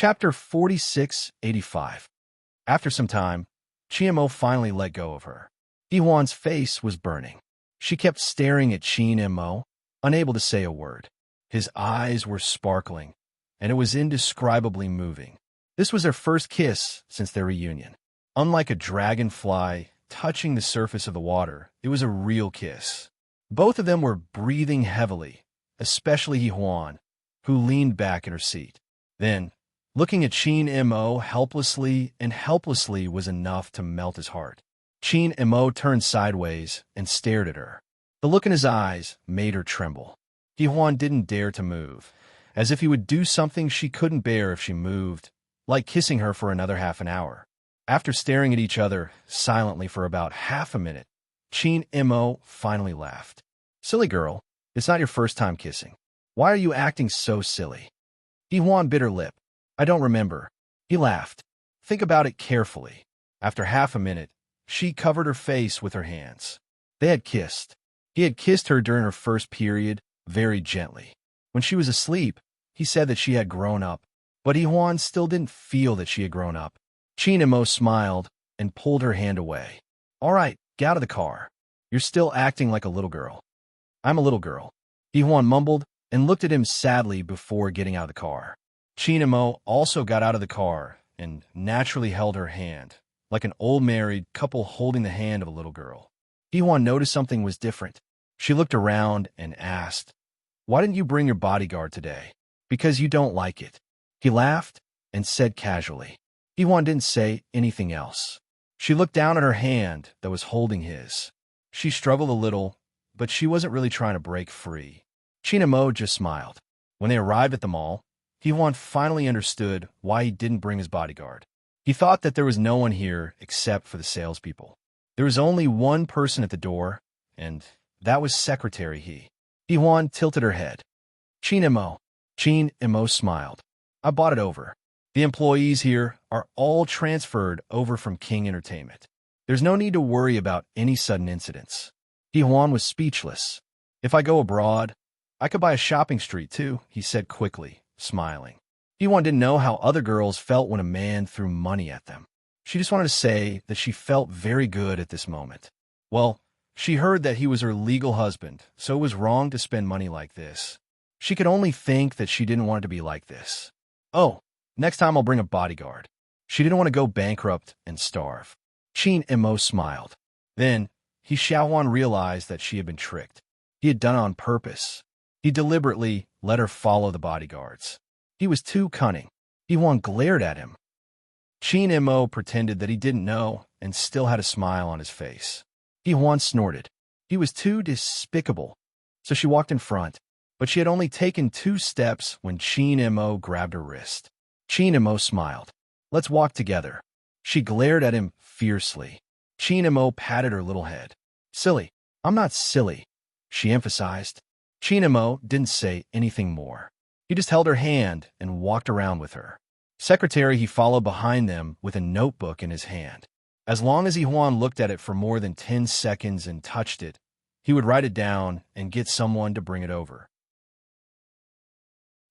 Chapter 4685. After some time, Chiemo finally let go of her. Iwan's face was burning. She kept staring at Chiemo, unable to say a word. His eyes were sparkling, and it was indescribably moving. This was their first kiss since their reunion. Unlike a dragonfly touching the surface of the water, it was a real kiss. Both of them were breathing heavily, especially Iwan, who leaned back in her seat. Then, looking at Chiemo helplessly was enough to melt his heart. Chiemo turned sideways and stared at her. The look in his eyes made her tremble. Iwan didn't dare to move, as if he would do something she couldn't bear if she moved, like kissing her for another half an hour. After staring at each other silently for about half a minute, Chiemo finally laughed. "Silly girl, it's not your first time kissing. Why are you acting so silly?" Iwan bit her lip. "I don't remember." He laughed. "Think about it carefully." After half a minute, she covered her face with her hands. They had kissed. He had kissed her during her first period, very gently. When she was asleep, he said that she had grown up, but Iwan still didn't feel that she had grown up. Chiemo smiled and pulled her hand away. "All right, get out of the car. You're still acting like a little girl." "I'm a little girl," Iwan mumbled and looked at him sadly before getting out of the car. Chiemo also got out of the car and naturally held her hand, like an old married couple holding the hand of a little girl. Iwan noticed something was different. She looked around and asked, "Why didn't you bring your bodyguard today?" "Because you don't like it." He laughed and said casually. Iwan didn't say anything else. She looked down at her hand that was holding his. She struggled a little, but she wasn't really trying to break free. Chiemo just smiled. When they arrived at the mall, Iwan finally understood why he didn't bring his bodyguard. He thought that there was no one here except for the salespeople. There was only one person at the door, and that was Secretary He. Iwan tilted her head. Chiemo smiled. "I bought it over. The employees here are all transferred over from King Entertainment. There's no need to worry about any sudden incidents." Iwan was speechless. "If I go abroad, I could buy a shopping street too," he said quickly, smiling. Iwan didn't know how other girls felt when a man threw money at them. She just wanted to say that she felt very good at this moment. Well, she heard that he was her legal husband, so it was wrong to spend money like this. She could only think that she didn't want it to be like this. "Oh, next time I'll bring a bodyguard." She didn't want to go bankrupt and starve. Chiemo smiled. Then, Xiaohuan realized that she had been tricked. He had done it on purpose. He deliberately let her follow the bodyguards. He was too cunning. Iwan glared at him. Chiemo pretended that he didn't know and still had a smile on his face. Iwan snorted. He was too despicable. So she walked in front, but she had only taken 2 steps when Chiemo grabbed her wrist. Chiemo smiled. "Let's walk together." She glared at him fiercely. Chiemo patted her little head. "Silly. I'm not silly," she emphasized. Chiemo didn't say anything more. He just held her hand and walked around with her. Secretary He followed behind them with a notebook in his hand. As long as Iwan looked at it for more than 10 seconds and touched it, he would write it down and get someone to bring it over.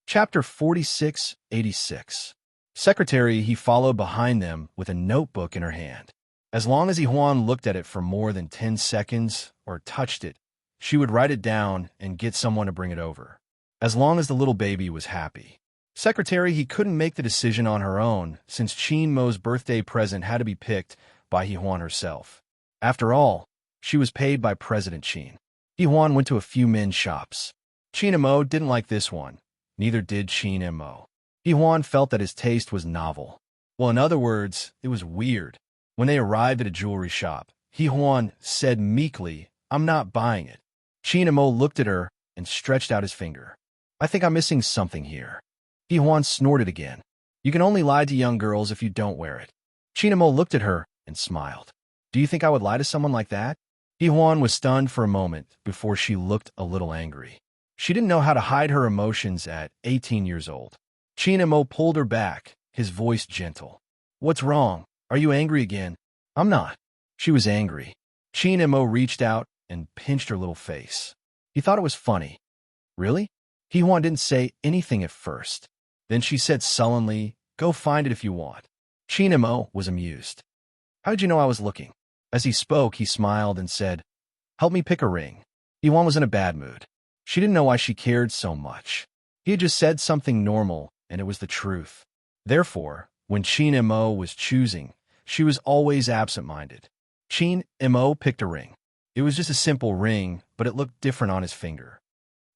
Chapter 4686. Secretary He followed behind them with a notebook in her hand. As long as Iwan looked at it for more than 10 seconds or touched it, she would write it down and get someone to bring it over. As long as the little baby was happy. Secretary He couldn't make the decision on her own since Chinemo's birthday present had to be picked by Iwan herself. After all, she was paid by President Chin. Iwan went to a few men's shops. Chinemo didn't like this one. Neither did Chiemo. Iwan felt that his taste was novel. Well, in other words, it was weird. When they arrived at a jewelry shop, Iwan said meekly, "I'm not buying it." Chiemo looked at her and stretched out his finger. "I think I'm missing something here." Iwan snorted again. "You can only lie to young girls if you don't wear it." Chiemo looked at her and smiled. "Do you think I would lie to someone like that?" Iwan was stunned for a moment before she looked a little angry. She didn't know how to hide her emotions at 18 years old. Chiemo pulled her back, his voice gentle. "What's wrong? Are you angry again?" "I'm not." She was angry. Chiemo reached out and pinched her little face. He thought it was funny. "Really?" Iwan didn't say anything at first. Then she said sullenly, Go find it if you want. Qin Mo was amused. How did you know I was looking? As he spoke, he smiled and said, help me pick a ring. Yuan was in a bad mood. She didn't know why she cared so much. He had just said something normal, and it was the truth. Therefore, when Qin Mo was choosing, she was always absent-minded. Qin Mo picked a ring. It was just a simple ring, but it looked different on his finger.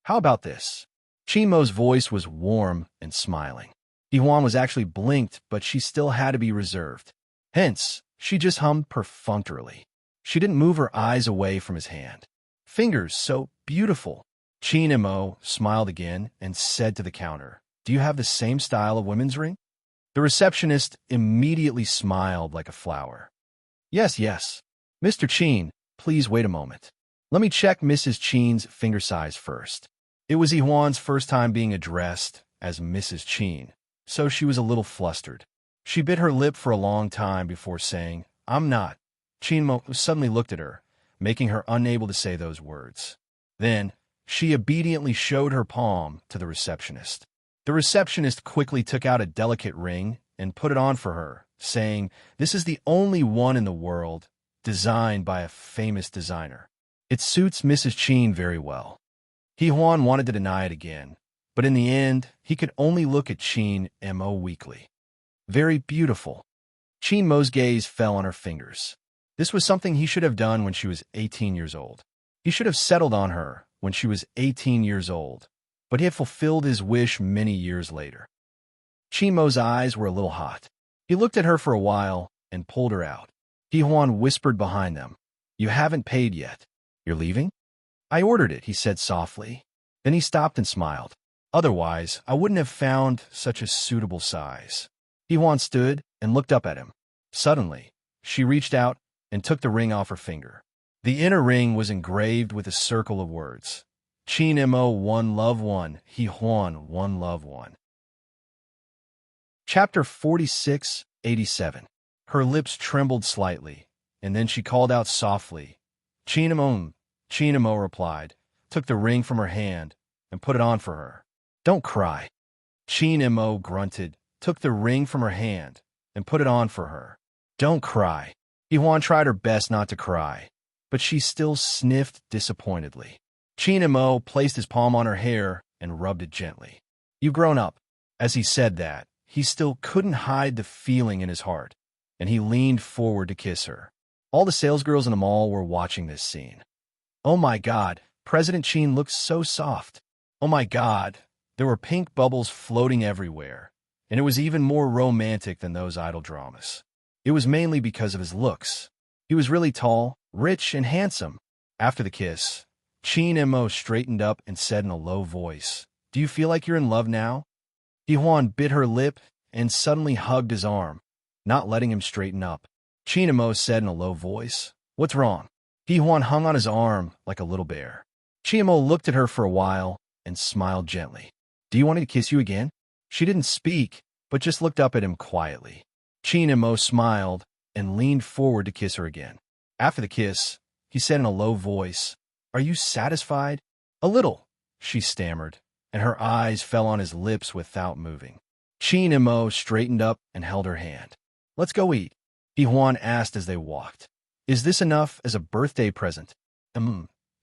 How about this? Qin Mo's voice was warm and smiling. Yuan was actually blinked, but she still had to be reserved. Hence, she just hummed perfunctorily. She didn't move her eyes away from his hand. Fingers so beautiful. Qin Mo smiled again and said to the counter, do you have the same style of women's ring? The receptionist immediately smiled like a flower. Yes, yes. Mr. Qin, please wait a moment. Let me check Mrs. Qin's finger size first. It was Yuan's first time being addressed as Mrs. Qin, so she was a little flustered. She bit her lip for a long time before saying, I'm not. Qin Mo suddenly looked at her, making her unable to say those words. Then, she obediently showed her palm to the receptionist. The receptionist quickly took out a delicate ring and put it on for her, saying, this is the only one in the world, designed by a famous designer. It suits Mrs. Qin very well. Yuan wanted to deny it again, but in the end, he could only look at Qin Mo weakly. Very beautiful. Qin Mo's gaze fell on her fingers. This was something he should have done when she was 18 years old. He should have settled on her when she was 18 years old, but he had fulfilled his wish many years later. Qin Mo's eyes were a little hot. He looked at her for a while and pulled her out. Yuan whispered behind them, you haven't paid yet. You're leaving? I ordered it, he said softly. Then he stopped and smiled. Otherwise, I wouldn't have found such a suitable size. Yuan stood and looked up at him. Suddenly, she reached out and took the ring off her finger. The inner ring was engraved with a circle of words. Qin Mo, one love one, Yuan, one love one. Chapter 46:87. Her lips trembled slightly, and then she called out softly, Qin Mo. Qin Mo replied, took the ring from her hand, and put it on for her. Don't cry. Qin Mo grunted, took the ring from her hand, and put it on for her. Don't cry. Yuan tried her best not to cry, but she still sniffed disappointedly. Qin Mo placed his palm on her hair and rubbed it gently. You've grown up. As he said that, he still couldn't hide the feeling in his heart, and he leaned forward to kiss her. All the salesgirls in the mall were watching this scene. Oh my God, President Qin looked so soft. Oh my God, there were pink bubbles floating everywhere, and it was even more romantic than those idol dramas. It was mainly because of his looks. He was really tall, rich, and handsome. After the kiss, Qin Mo straightened up and said in a low voice, do you feel like you're in love now? Yuan bit her lip and suddenly hugged his arm, not letting him straighten up. Qin Mo said in a low voice, what's wrong? Yuan hung on his arm like a little bear. Qin Mo looked at her for a while and smiled gently. Do you want me to kiss you again? She didn't speak, but just looked up at him quietly. Qin Mo smiled and leaned forward to kiss her again. After the kiss, he said in a low voice, are you satisfied? A little, she stammered, and her eyes fell on his lips without moving. Qin Mo straightened up and held her hand. Let's go eat, Yuan asked as they walked. Is this enough as a birthday present?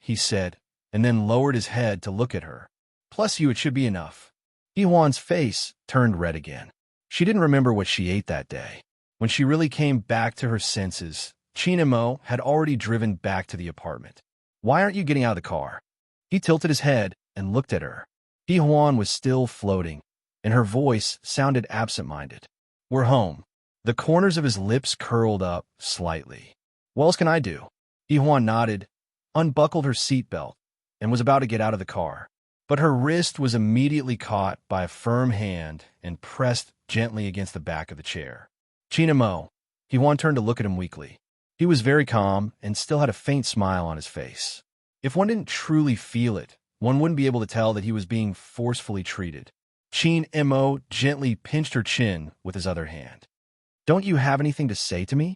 He said, and then lowered his head to look at her. Plus you, it should be enough. Yuan's face turned red again. She didn't remember what she ate that day. When she really came back to her senses, Qin Mo had already driven back to the apartment. Why aren't you getting out of the car? He tilted his head and looked at her. Yuan was still floating, and her voice sounded absent-minded. We're home. The corners of his lips curled up slightly. What else can I do? Yuan nodded, unbuckled her seatbelt, and was about to get out of the car. But her wrist was immediately caught by a firm hand and pressed gently against the back of the chair. Qin Mo. Yuan turned to look at him weakly. He was very calm and still had a faint smile on his face. If one didn't truly feel it, one wouldn't be able to tell that he was being forcefully treated. Qin Mo gently pinched her chin with his other hand. Don't you have anything to say to me?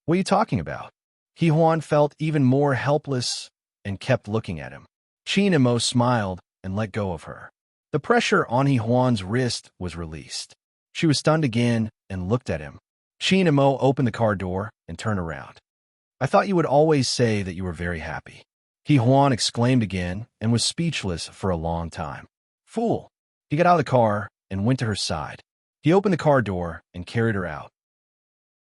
What are you talking about? Yuan felt even more helpless and kept looking at him. Qin Mo smiled and let go of her. The pressure on Yuan's wrist was released. She was stunned again and looked at him. Qin and Mo opened the car door and turned around. I thought you would always say that you were very happy. He Huan exclaimed again and was speechless for a long time. Fool! He got out of the car and went to her side. He opened the car door and carried her out.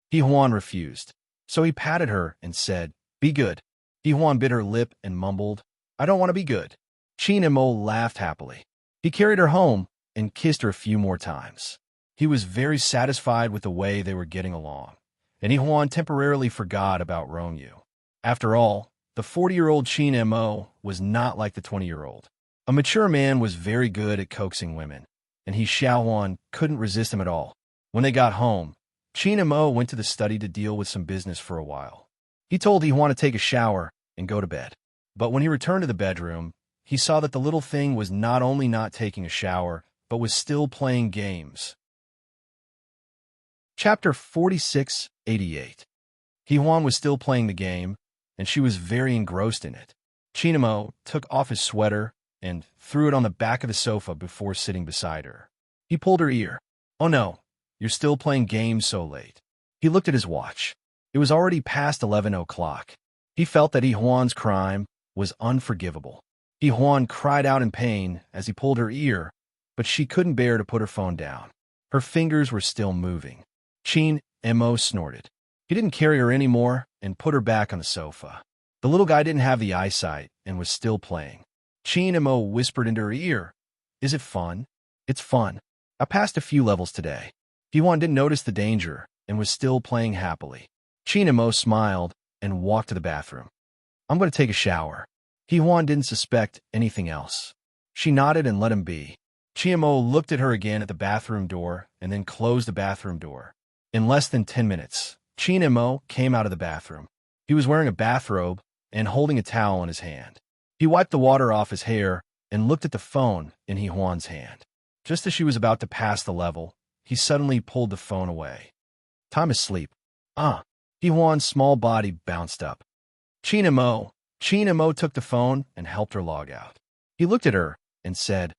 He Huan refused, so he patted her and said, Be good. He Huan bit her lip and mumbled, I don't want to be good. Qin and Mo laughed happily. He carried her home and kissed her a few more times. He was very satisfied with the way they were getting along, and He Huan temporarily forgot about Rongyu. After all, the 40-year-old Qin Mo was not like the 20-year-old. A mature man was very good at coaxing women, and He Xiaohuan couldn't resist him at all. When they got home, Qin Mo went to the study to deal with some business for a while. He told He Huan to take a shower and go to bed. But when he returned to the bedroom, he saw that the little thing was not only not taking a shower, but was still playing games. Chapter 4688. He Huan was still playing the game, and she was very engrossed in it. Qin Mo took off his sweater and threw it on the back of the sofa before sitting beside her. He pulled her ear. Oh no, you're still playing games so late. He looked at his watch. It was already past 11 o'clock. He felt that He Huan's crime was unforgivable. He Huan cried out in pain as he pulled her ear, but she couldn't bear to put her phone down. Her fingers were still moving. Qin Mo snorted. He didn't carry her anymore and put her back on the sofa. The little guy didn't have the eyesight and was still playing. Qin Mo whispered into her ear, Is it fun? It's fun. I passed a few levels today. He Huan didn't notice the danger and was still playing happily. Qin Mo smiled and walked to the bathroom. I'm going to take a shower. He Huan didn't suspect anything else. She nodded and let him be. Qin Mo looked at her again at the bathroom door and then closed the bathroom door. In less than 10 minutes, Qin Mo came out of the bathroom. He was wearing a bathrobe and holding a towel in his hand. He wiped the water off his hair and looked at the phone in He Huan's hand. Just as she was about to pass the level, he suddenly pulled the phone away. Time is sleep. He Huan's small body bounced up. Qin Mo took the phone and helped her log out. He looked at her and said,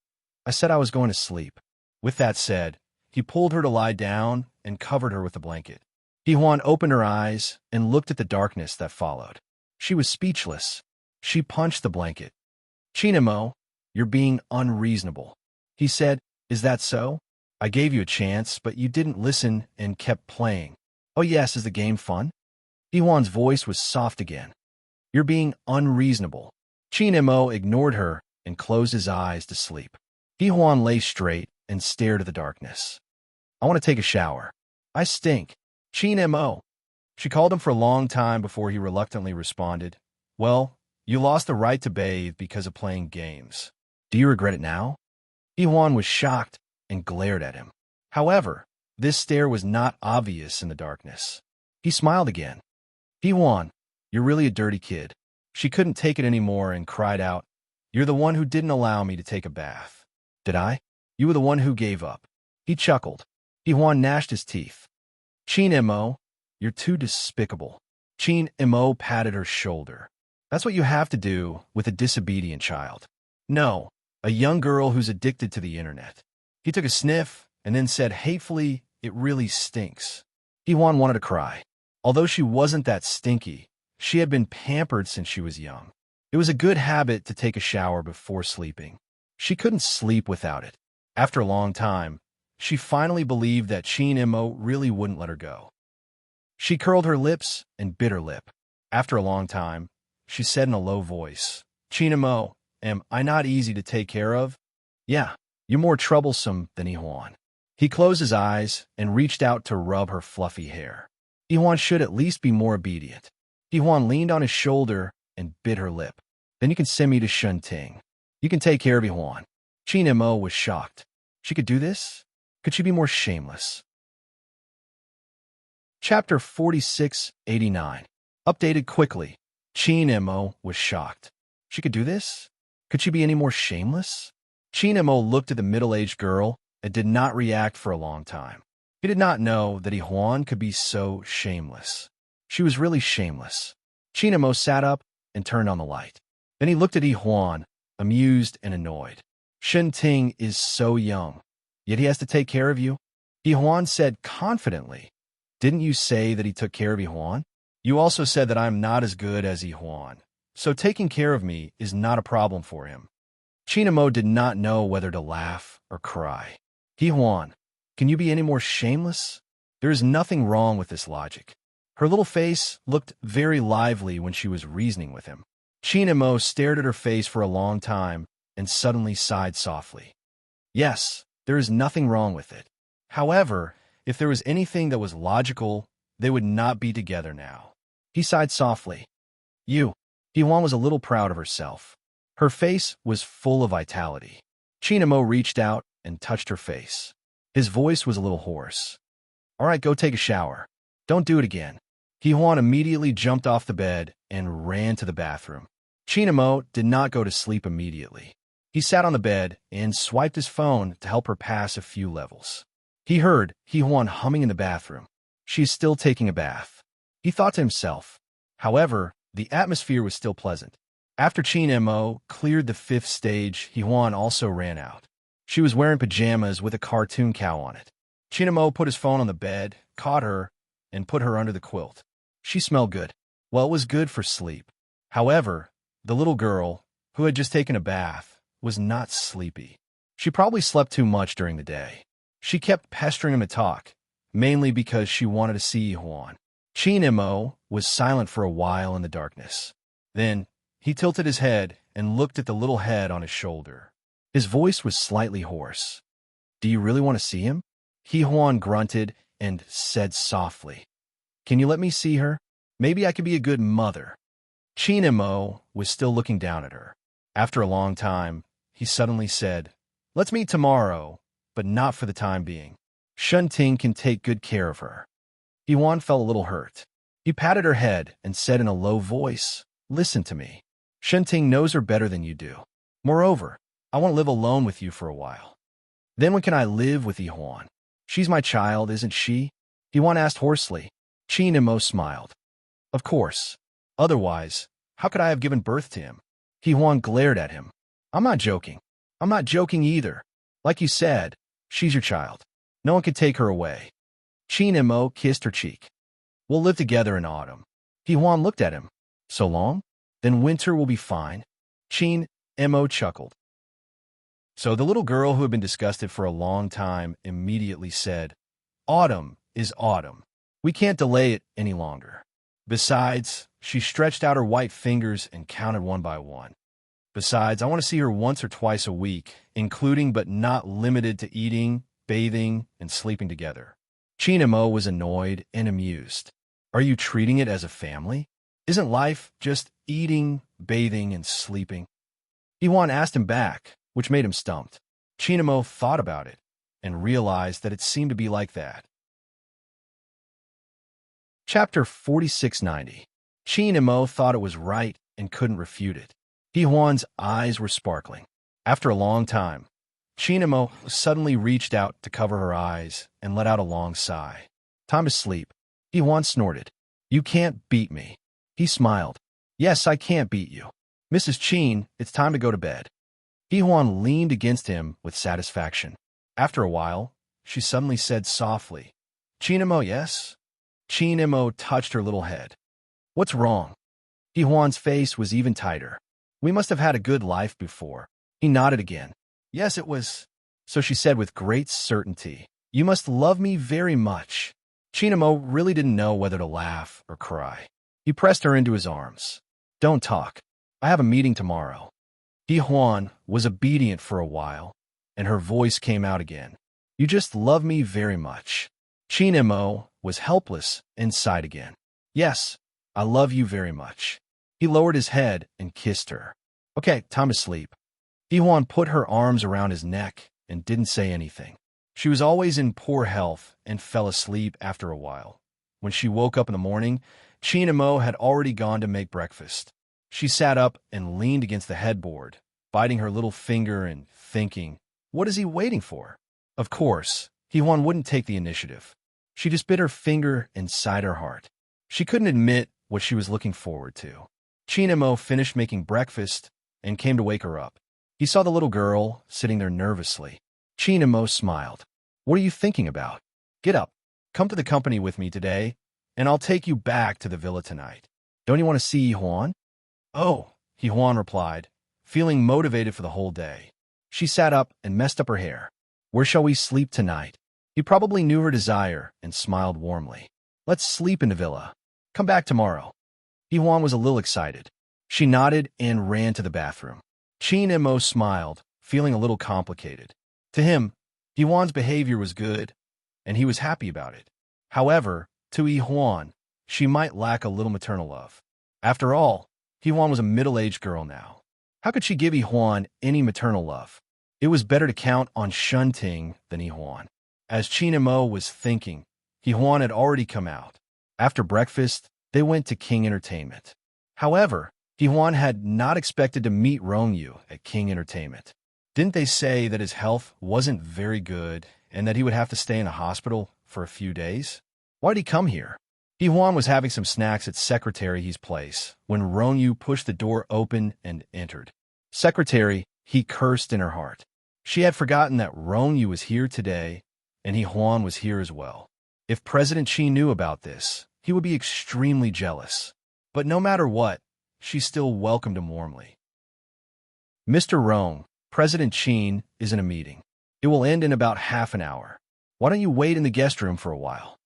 I said I was going to sleep. With that said, he pulled her to lie down and covered her with a blanket. He Huan opened her eyes and looked at the darkness that followed. She was speechless. She punched the blanket. Qin Mo, you're being unreasonable. He said, Is that so? I gave you a chance, but you didn't listen and kept playing. Oh yes, is the game fun? He Huan's voice was soft again. You're being unreasonable. Qin Mo ignored her and closed his eyes to sleep. He Huan lay straight and stared at the darkness. I want to take a shower. I stink. Qin Mo. She called him for a long time before he reluctantly responded, Well, you lost the right to bathe because of playing games. Do you regret it now? He Huan was shocked and glared at him. However, this stare was not obvious in the darkness. He smiled again. He Huan, you're really a dirty kid. She couldn't take it anymore and cried out, You're the one who didn't allow me to take a bath. Did I? You were the one who gave up. He chuckled. He Huan gnashed his teeth. Qin Mo, you're too despicable. Qin Mo patted her shoulder. That's what you have to do with a disobedient child. No, a young girl who's addicted to the internet. He took a sniff and then said hatefully, It really stinks. He Huan wanted to cry. Although she wasn't that stinky, she had been pampered since she was young. It was a good habit to take a shower before sleeping. She couldn't sleep without it. After a long time, she finally believed that Qin Mo really wouldn't let her go. She curled her lips and bit her lip. After a long time, she said in a low voice, Qin Mo, am I not easy to take care of? Yeah, you're more troublesome than He Huan. He closed his eyes and reached out to rub her fluffy hair. He Huan should at least be more obedient. He Huan leaned on his shoulder and bit her lip. Then you can send me to Shunting. You can take care of He Huan. Qin Mo was shocked. She could do this? Could she be more shameless? Chapter 4689. Updated quickly. Qin Mo was shocked. She could do this? Could she be any more shameless? Qin Mo looked at the middle-aged girl and did not react for a long time. He did not know that He Huan could be so shameless. She was really shameless. Qin Mo sat up and turned on the light. Then he looked at He Huan, amused and annoyed. Shen Ting is so young, yet he has to take care of you? Yihuan said confidently. Didn't you say that he took care of Yihuan? You also said that I'm not as good as Yihuan, so taking care of me is not a problem for him. Chinamo did not know whether to laugh or cry. Yihuan, can you be any more shameless? There is nothing wrong with this logic. Her little face looked very lively when she was reasoning with him. Chinamo stared at her face for a long time and suddenly sighed softly. Yes, there is nothing wrong with it. However, if there was anything that was logical, they would not be together now. He sighed softly. Yihuan was a little proud of herself. Her face was full of vitality. Chinamo reached out and touched her face. His voice was a little hoarse. All right, go take a shower. Don't do it again. Yihuan immediately jumped off the bed and ran to the bathroom. Chinamo did not go to sleep immediately. He sat on the bed and swiped his phone to help her pass a few levels. He heard Yihuan humming in the bathroom. She's still taking a bath. He thought to himself. However, the atmosphere was still pleasant. After Chinamo cleared the 5th stage, Yihuan also ran out. She was wearing pajamas with a cartoon cow on it. Chinamo put his phone on the bed, caught her, and put her under the quilt. She smelled good. Well, it was good for sleep. However, the little girl, who had just taken a bath, was not sleepy. She probably slept too much during the day. She kept pestering him to talk, mainly because she wanted to see Yihuan. Chinamo was silent for a while in the darkness. Then, he tilted his head and looked at the little head on his shoulder. His voice was slightly hoarse. Do you really want to see him? Yihuan grunted and said softly. Can you let me see her? Maybe I could be a good mother. Chinamo was still looking down at her. After a long time, he suddenly said, Let's meet tomorrow, but not for the time being. Shunting can take good care of her. Yihuan felt a little hurt. He patted her head and said in a low voice, Listen to me. Shunting knows her better than you do. Moreover, I want to live alone with you for a while. Then when can I live with Yihuan? She's my child, isn't she? Yihuan asked hoarsely. Chinamo smiled. Of course. Otherwise, how could I have given birth to him? Yihuan glared at him. I'm not joking. I'm not joking either. Like you said, she's your child. No one can take her away. Chinamo kissed her cheek. We'll live together in autumn. Yihuan looked at him. So long? Then winter will be fine. Chinamo chuckled. So the little girl who had been disgusted for a long time immediately said, Autumn is autumn. We can't delay it any longer. Besides, she stretched out her white fingers and counted one by one. Besides, I want to see her once or twice a week, including but not limited to eating, bathing, and sleeping together. Chinamo was annoyed and amused. Are you treating it as a family? Isn't life just eating, bathing, and sleeping? Yihuan asked him back, which made him stumped. Chinamo thought about it and realized that it seemed to be like that. Chapter 4690. Chinamo thought it was right and couldn't refute it. Yihuan's eyes were sparkling. After a long time, Chinamo suddenly reached out to cover her eyes and let out a long sigh. Time to sleep. Yihuan snorted. You can't beat me. He smiled. Yes, I can't beat you. Mrs. Chin, it's time to go to bed. Yihuan leaned against him with satisfaction. After a while, she suddenly said softly, Chinamo, yes? Chinamo touched her little head. What's wrong? Yihuan's face was even tighter. We must have had a good life before. He nodded again. Yes, it was. So she said with great certainty, You must love me very much. Chinamo really didn't know whether to laugh or cry. He pressed her into his arms. Don't talk. I have a meeting tomorrow. Yihuan was obedient for a while, and her voice came out again. You just love me very much. Chinamo was helpless and sighed again. Yes, I love you very much. He lowered his head and kissed her. Okay, time to sleep. Yihuan put her arms around his neck and didn't say anything. She was always in poor health and fell asleep after a while. When she woke up in the morning, Chinamo had already gone to make breakfast. She sat up and leaned against the headboard, biting her little finger and thinking, what is he waiting for? Of course, Yihuan wouldn't take the initiative. She just bit her finger and sighed her heart. She couldn't admit what she was looking forward to. Chinamo finished making breakfast and came to wake her up. He saw the little girl sitting there nervously. Chinamo smiled. What are you thinking about? Get up. Come to the company with me today, and I'll take you back to the villa tonight. Don't you want to see Huan? Oh, Huan replied, feeling motivated for the whole day. She sat up and messed up her hair. Where shall we sleep tonight? He probably knew her desire and smiled warmly. Let's sleep in the villa. Come back tomorrow. Huan was a little excited. She nodded and ran to the bathroom. Qin and Mo smiled, feeling a little complicated. To him, Huan's behavior was good, and he was happy about it. However, to Huan, she might lack a little maternal love. After all, Huan was a middle-aged girl now. How could she give Huan any maternal love? It was better to count on Shunting than Huan. As Qin and Mo was thinking, Huan had already come out. After breakfast, they went to King Entertainment. However, Huan had not expected to meet Rongyu at King Entertainment. Didn't they say that his health wasn't very good and that he would have to stay in a hospital for a few days? Why'd he come here? Huan was having some snacks at Secretary He's place when Rongyu pushed the door open and entered. Secretary, he cursed in her heart. She had forgotten that Rongyu was here today, and Huan was here as well. If President Qi knew about this, he would be extremely jealous. But no matter what, she still welcomed him warmly. Mr. Rong, President Qin is in a meeting. It will end in about half an hour. Why don't you wait in the guest room for a while?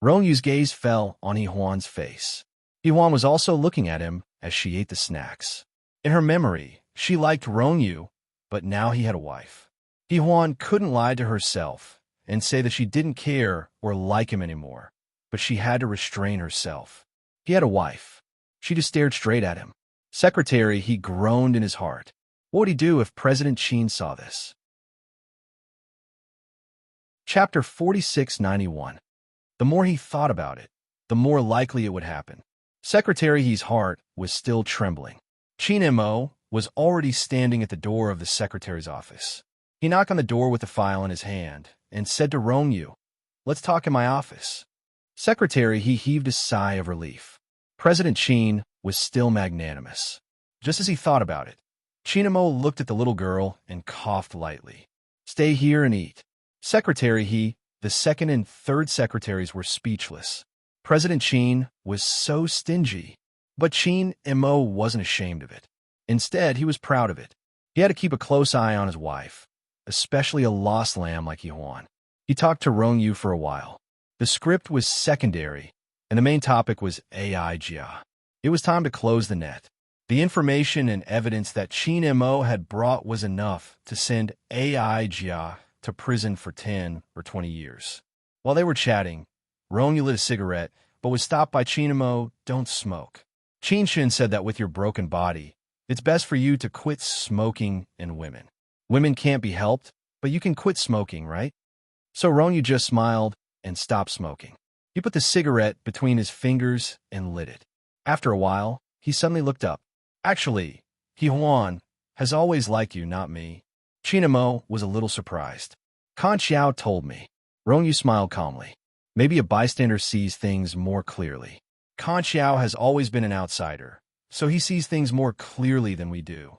Rongyu's gaze fell on Huan's face. Huan was also looking at him as she ate the snacks. In her memory, she liked Rongyu, but now he had a wife. Huan couldn't lie to herself and say that she didn't care or like him anymore, but she had to restrain herself. He had a wife. She just stared straight at him. Secretary, he groaned in his heart. What would he do if President Qin saw this? Chapter 4691. The more he thought about it, the more likely it would happen. Secretary He's heart was still trembling. Qin Mo was already standing at the door of the secretary's office. He knocked on the door with the file in his hand and said to Rongyu, "Let's talk in my office." Secretary he heaved a sigh of relief. President Qin was still magnanimous. Just as he thought about it, Qin Mo looked at the little girl and coughed lightly. "Stay here and eat." Secretary the second and third secretaries were speechless. President Qin was so stingy, but Qin Mo wasn't ashamed of it. Instead, he was proud of it. He had to keep a close eye on his wife, especially a lost lamb like Huan. He talked to Rongyu for a while. The script was secondary, and the main topic was AI Jia. It was time to close the net. The information and evidence that Qin Mo had brought was enough to send AI Jia to prison for 10 or 20 years. While they were chatting, Rongyu lit a cigarette, but was stopped by Qin Mo. "Don't smoke." Qin Shin said that with your broken body, it's best for you to quit smoking and women. Women can't be helped, but you can quit smoking, right? So Rongyu just smiled and stopped smoking. He put the cigarette between his fingers and lit it. After a while, he suddenly looked up. "Actually, Huan has always liked you, not me." Qin Mo was a little surprised. "Kan Xiao told me." Rongyu smiled calmly. Maybe a bystander sees things more clearly. Kan Xiao has always been an outsider, so he sees things more clearly than we do.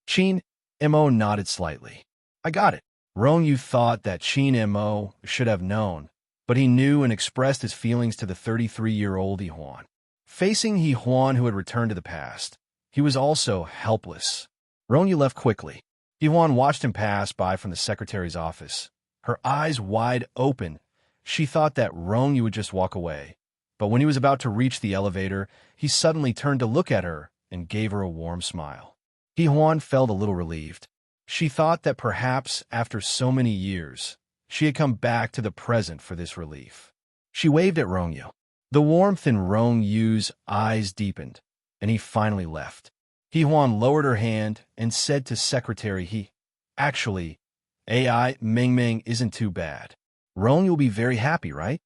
Qin Mo nodded slightly. "I got it." Rongyu thought that Qin Mo should have known, but he knew and expressed his feelings to the 33-year-old Huan. Facing Huan who had returned to the past, he was also helpless. Rongyu left quickly. Huan watched him pass by from the secretary's office. Her eyes wide open, she thought that Rongyu would just walk away. But when he was about to reach the elevator, he suddenly turned to look at her and gave her a warm smile. Huan felt a little relieved. She thought that perhaps after so many years, she had come back to the present for this relief. She waved at Rongyu. The warmth in Rongyu's eyes deepened, and he finally left. Huan lowered her hand and said to Secretary "Actually, AI Ming isn't too bad. Rongyu will be very happy, right?"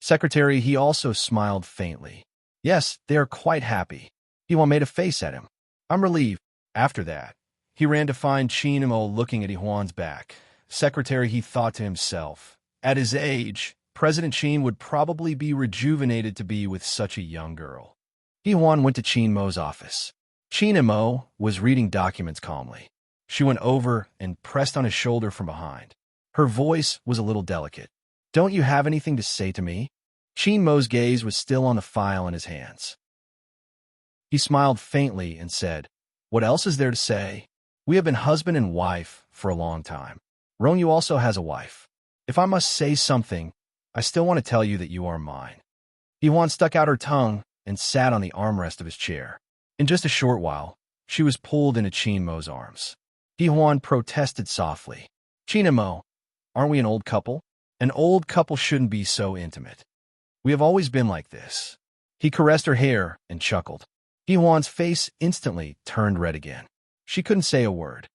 Secretary he also smiled faintly. "Yes, they are quite happy." Huan made a face at him. "I'm relieved." After that, he ran to find Qin Mo looking at Huan's back. Secretary he thought to himself, at his age, President Qin would probably be rejuvenated to be with such a young girl. Huan went to Qin Mo's office. Qin Mo was reading documents calmly. She went over and pressed on his shoulder from behind. Her voice was a little delicate. Don't you have anything to say to me? Qin Mo's gaze was still on the file in his hands. He smiled faintly and said, "What else is there to say? We have been husband and wife for a long time. Rongyu also has a wife. If I must say something, I still want to tell you that you are mine." Yihuan stuck out her tongue and sat on the armrest of his chair. In just a short while, she was pulled into Qin Mo's arms. Yihuan protested softly. "Qin Mo, aren't we an old couple? An old couple shouldn't be so intimate. We have always been like this." He caressed her hair and chuckled. Yihuan's face instantly turned red again. She couldn't say a word.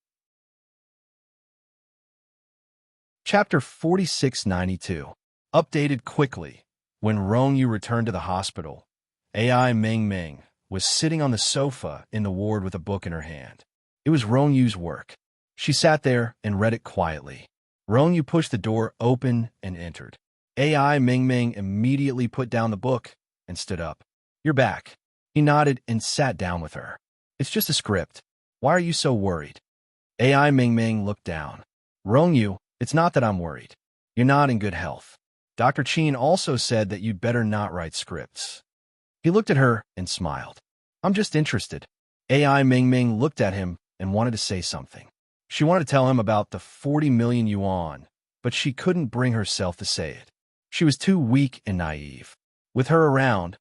Chapter 4692. Updated quickly. When Rongyu returned to the hospital, AI Ming was sitting on the sofa in the ward with a book in her hand. It was Rongyu's work. She sat there and read it quietly. Rongyu pushed the door open and entered. AI Ming immediately put down the book and stood up. "You're back." He nodded and sat down with her. "It's just a script. Why are you so worried?" AI Ming looked down. "Rongyu, it's not that I'm worried. You're not in good health. Dr. Qin also said that you'd better not write scripts." He looked at her and smiled. "I'm just interested." AI Ming looked at him and wanted to say something. She wanted to tell him about the 40 million yuan, but she couldn't bring herself to say it. She was too weak and naive. With her around,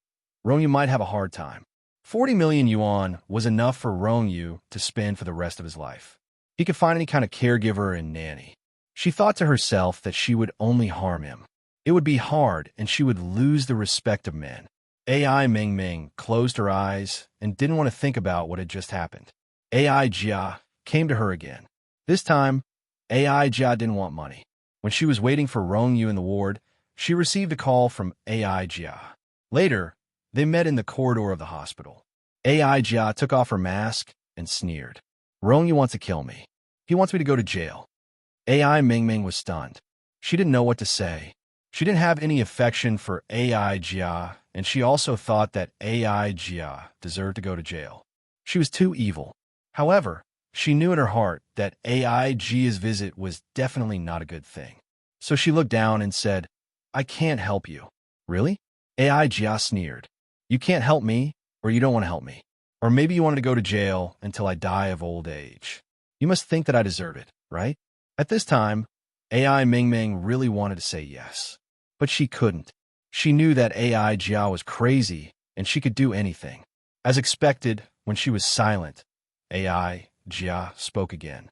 Rongyu might have a hard time. 40 million yuan was enough for Rongyu to spend for the rest of his life. He could find any kind of caregiver and nanny. She thought to herself that she would only harm him. It would be hard, and she would lose the respect of men. AI Ming closed her eyes and didn't want to think about what had just happened. AI Jia came to her again. This time, AI Jia didn't want money. When she was waiting for Rongyu in the ward, she received a call from AI Jia. Later, they met in the corridor of the hospital. AI Jia took off her mask and sneered. "Rongyu wants to kill me. He wants me to go to jail." AI Ming was stunned. She didn't know what to say. She didn't have any affection for AI Jia, and she also thought that AI Jia deserved to go to jail. She was too evil. However, she knew in her heart that AI Jia's visit was definitely not a good thing. So she looked down and said, "I can't help you." "Really?" AI Jia sneered. "You can't help me, or you don't want to help me. Or maybe you wanted to go to jail until I die of old age. You must think that I deserve it, right?" At this time, AI Ming really wanted to say yes. But she couldn't. She knew that AI Jia was crazy, and she could do anything. As expected, when she was silent, AI Jia spoke again.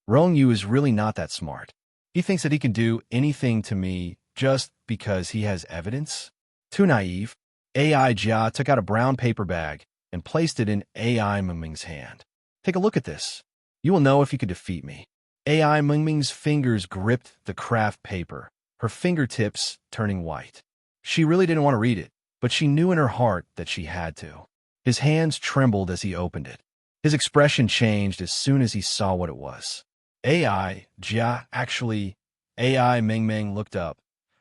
"Rongyu is really not that smart. He thinks that he can do anything to me just because he has evidence? Too naive." AI Jia took out a brown paper bag and placed it in AI Ming's hand. "Take a look at this. You will know if you could defeat me." AI Ming's fingers gripped the craft paper, her fingertips turning white. She really didn't want to read it, but she knew in her heart that she had to. His hands trembled as he opened it. His expression changed as soon as he saw what it was. AI Jia, actually, AI Ming looked up,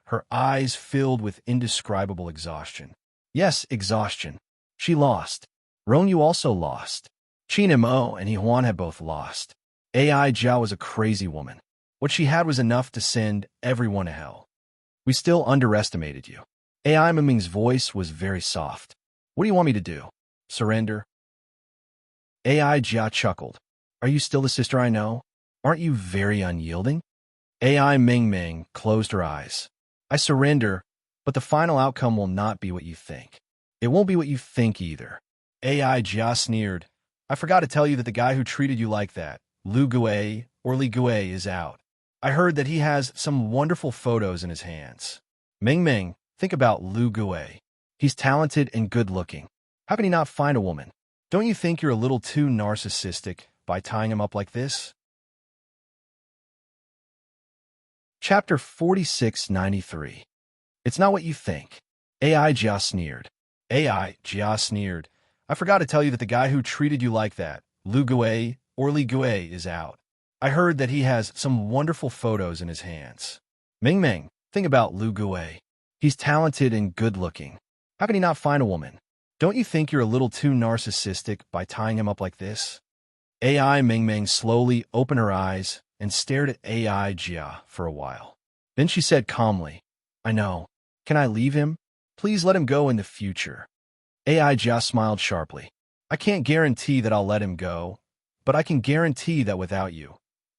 her eyes filled with indescribable exhaustion. Yes, exhaustion. She lost. Rongyu also lost. Qin Mo and Yihuan had both lost. AI Jia was a crazy woman. What she had was enough to send everyone to hell. "We still underestimated you." AI Ming's voice was very soft. "What do you want me to do? Surrender?" AI Jia chuckled. "Are you still the sister I know? Aren't you very unyielding?" AI Ming closed her eyes. "I surrender, but the final outcome will not be what you think. It won't be what you think either." AI Jia sneered. "I forgot to tell you that the guy who treated you like that, Li Gui, is out. I heard that he has some wonderful photos in his hands." Ming, think about Li Gui. He's talented and good-looking. How can he not find a woman? Don't you think you're a little too narcissistic by tying him up like this? Chapter 4693. It's not what you think. AI Jia sneered. AI Jia sneered. "I forgot to tell you that the guy who treated you like that, Li Gui, is out. I heard that he has some wonderful photos in his hands." Ming, think about Li Gui. He's talented and good-looking. How can he not find a woman? Don't you think you're a little too narcissistic by tying him up like this? AI Ming slowly opened her eyes and stared at AI Jia for a while. Then she said calmly, I know. Can I leave him? Please let him go in the future. AI Jia smiled sharply. I can't guarantee that I'll let him go, but I can guarantee that without you,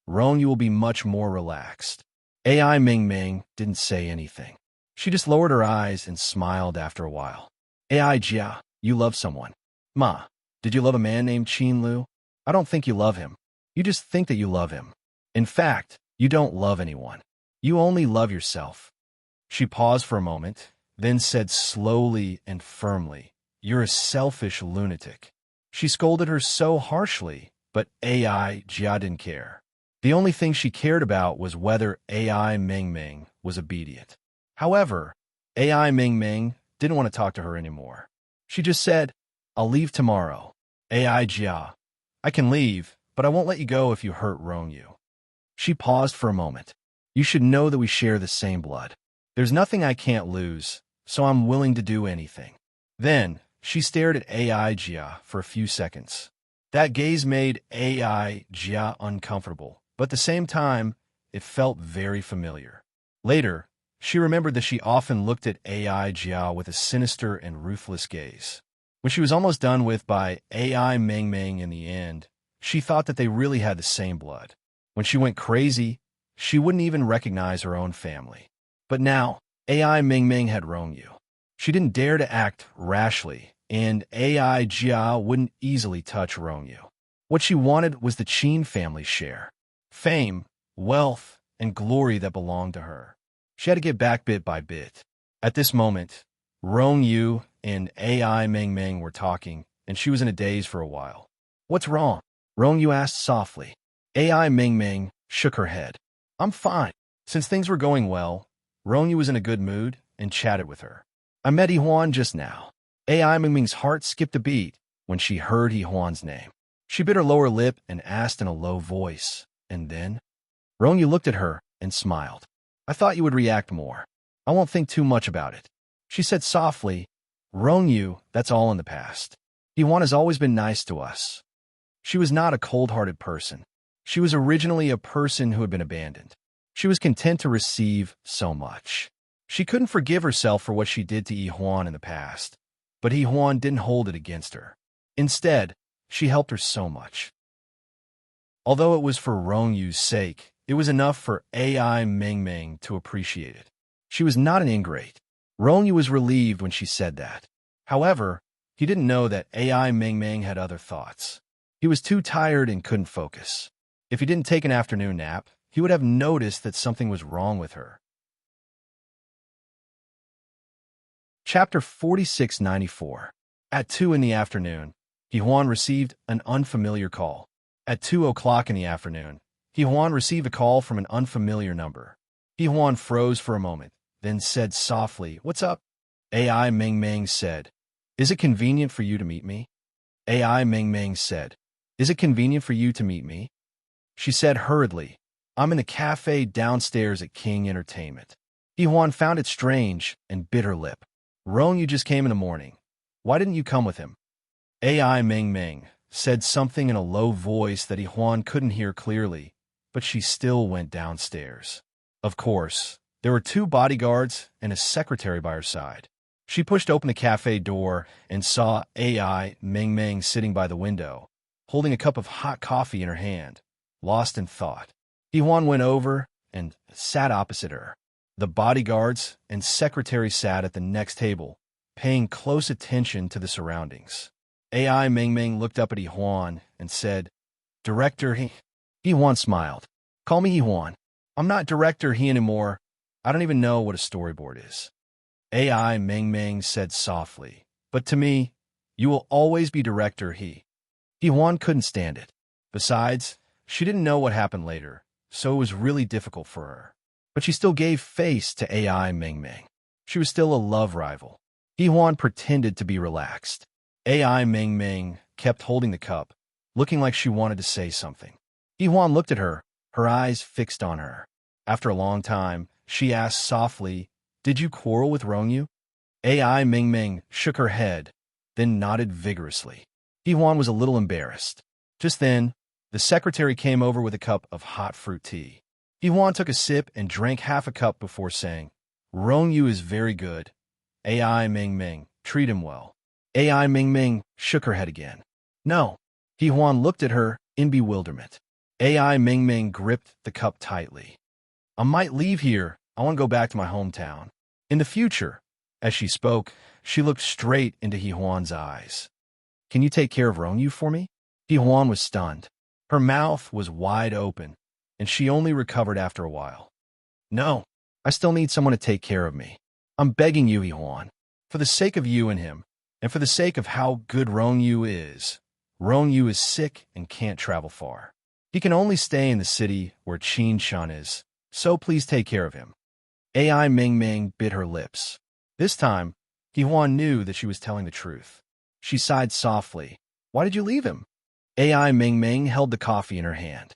Rong, you will be much more relaxed. AI Ming Ming didn't say anything. She just lowered her eyes and smiled after a while. AI Jia, you love someone. Ma, did you love a man named Qin Lu? I don't think you love him. You just think that you love him. In fact, you don't love anyone. You only love yourself. She paused for a moment, then said slowly and firmly, You're a selfish lunatic. She scolded her so harshly, but AI Jia didn't care. The only thing she cared about was whether AI Ming Ming was obedient. However, AI Ming Ming didn't want to talk to her anymore. She just said, I'll leave tomorrow. AI Jia, I can leave, but I won't let you go if you hurt Rongyu. She paused for a moment. You should know that we share the same blood. There's nothing I can't lose, so I'm willing to do anything. Then, she stared at AI Jia for a few seconds. That gaze made AI Jia uncomfortable, but at the same time, it felt very familiar. Later, she remembered that she often looked at AI Jia with a sinister and ruthless gaze. When she was almost done with by AI Ming Ming in the end, she thought that they really had the same blood. When she went crazy, she wouldn't even recognize her own family. But now, AI Ming Ming had Rongyu. She didn't dare to act rashly, and AI Jia wouldn't easily touch Rongyu. What she wanted was the Qin family's share. Fame, wealth, and glory that belonged to her. She had to get back bit by bit. At this moment, Rongyu and AI Ming Ming were talking, and she was in a daze for a while. What's wrong? Rongyu asked softly. AI Ming Ming shook her head. I'm fine. Since things were going well, Rongyu was in a good mood and chatted with her. I met Yihuan just now. AI Ming Ming's heart skipped a beat when she heard Yihuan's name. She bit her lower lip and asked in a low voice, and then? Rongyu looked at her and smiled. I thought you would react more. I won't think too much about it. She said softly, Rongyu, that's all in the past. Yihuan has always been nice to us. She was not a cold-hearted person. She was originally a person who had been abandoned. She was content to receive so much. She couldn't forgive herself for what she did to Yihuan in the past, but Yihuan didn't hold it against her. Instead, she helped her so much. Although it was for Rongyu's sake, it was enough for AI Ming Ming to appreciate it. She was not an ingrate. Rongyu was relieved when she said that. However, he didn't know that AI Ming Ming had other thoughts. He was too tired and couldn't focus. If he didn't take an afternoon nap, he would have noticed that something was wrong with her. Chapter 4694. At 2 in the afternoon, Yihuan received an unfamiliar call. At 2 o'clock in the afternoon, Yihuan received a call from an unfamiliar number. Yihuan froze for a moment, then said softly, What's up? AI Ming Ming said, Is it convenient for you to meet me? AI Ming Ming said, Is it convenient for you to meet me? She said hurriedly, I'm in the cafe downstairs at King Entertainment. Yihuan found it strange and bit her lip. Rongyu just came in the morning. Why didn't you come with him? AI Ming Ming said something in a low voice that Yihuan couldn't hear clearly, but she still went downstairs. Of course, there were 2 bodyguards and a secretary by her side. She pushed open the cafe door and saw AI Ming Ming sitting by the window, holding a cup of hot coffee in her hand, lost in thought. Yihuan went over and sat opposite her. The bodyguards and secretary sat at the next table, paying close attention to the surroundings. AI Ming Ming looked up at Yihuan and said, Director He. Yihuan smiled. Call me Yihuan. I'm not Director He anymore. I don't even know what a storyboard is. AI Ming Ming said softly, but to me, you will always be Director He. Yihuan couldn't stand it. Besides, she didn't know what happened later, so it was really difficult for her. But she still gave face to AI Ming Ming. She was still a love rival. Yihuan pretended to be relaxed. AI Ming Ming kept holding the cup, looking like she wanted to say something. Yihuan looked at her, her eyes fixed on her. After a long time, she asked softly, Did you quarrel with Rongyu? AI Ming Ming shook her head, then nodded vigorously. Yihuan was a little embarrassed. Just then, the secretary came over with a cup of hot fruit tea. Yihuan took a sip and drank half a cup before saying, Rongyu is very good. AI Ming Ming, treat him well. AI Ming Ming shook her head again. No. He Huan looked at her in bewilderment. AI Ming Ming gripped the cup tightly. I might leave here. I want to go back to my hometown. In the future. As she spoke, she looked straight into He Huan's eyes. Can you take care of Rongyu for me? He Huan was stunned. Her mouth was wide open, and she only recovered after a while. No, I still need someone to take care of me. I'm begging you, He Huan. For the sake of you and him, and for the sake of how good Rongyu is. Rongyu is sick and can't travel far. He can only stay in the city where Qin Shan is, so please take care of him. AI Ming Ming bit her lips. This time, He Huan knew that she was telling the truth. She sighed softly. Why did you leave him? AI Ming Ming held the coffee in her hand.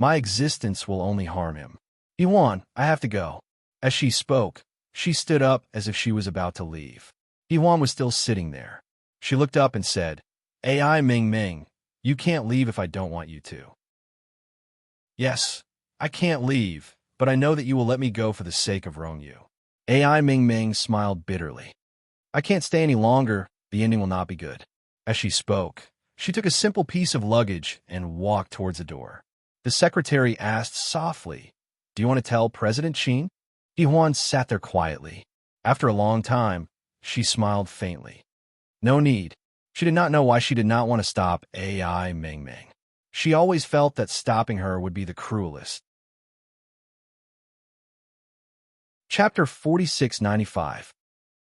My existence will only harm him. He Huan, I have to go. As she spoke, she stood up as if she was about to leave. He Huan was still sitting there. She looked up and said, AI Ming Ming, you can't leave if I don't want you to. Yes, I can't leave, but I know that you will let me go for the sake of Rongyu. AI Ming Ming smiled bitterly. I can't stay any longer. The ending will not be good. As she spoke, she took a simple piece of luggage and walked towards the door. The secretary asked softly, Do you want to tell President Qin? He Huan sat there quietly. After a long time, she smiled faintly. No need. She did not know why she did not want to stop AI Ming Ming. She always felt that stopping her would be the cruelest. Chapter 4695.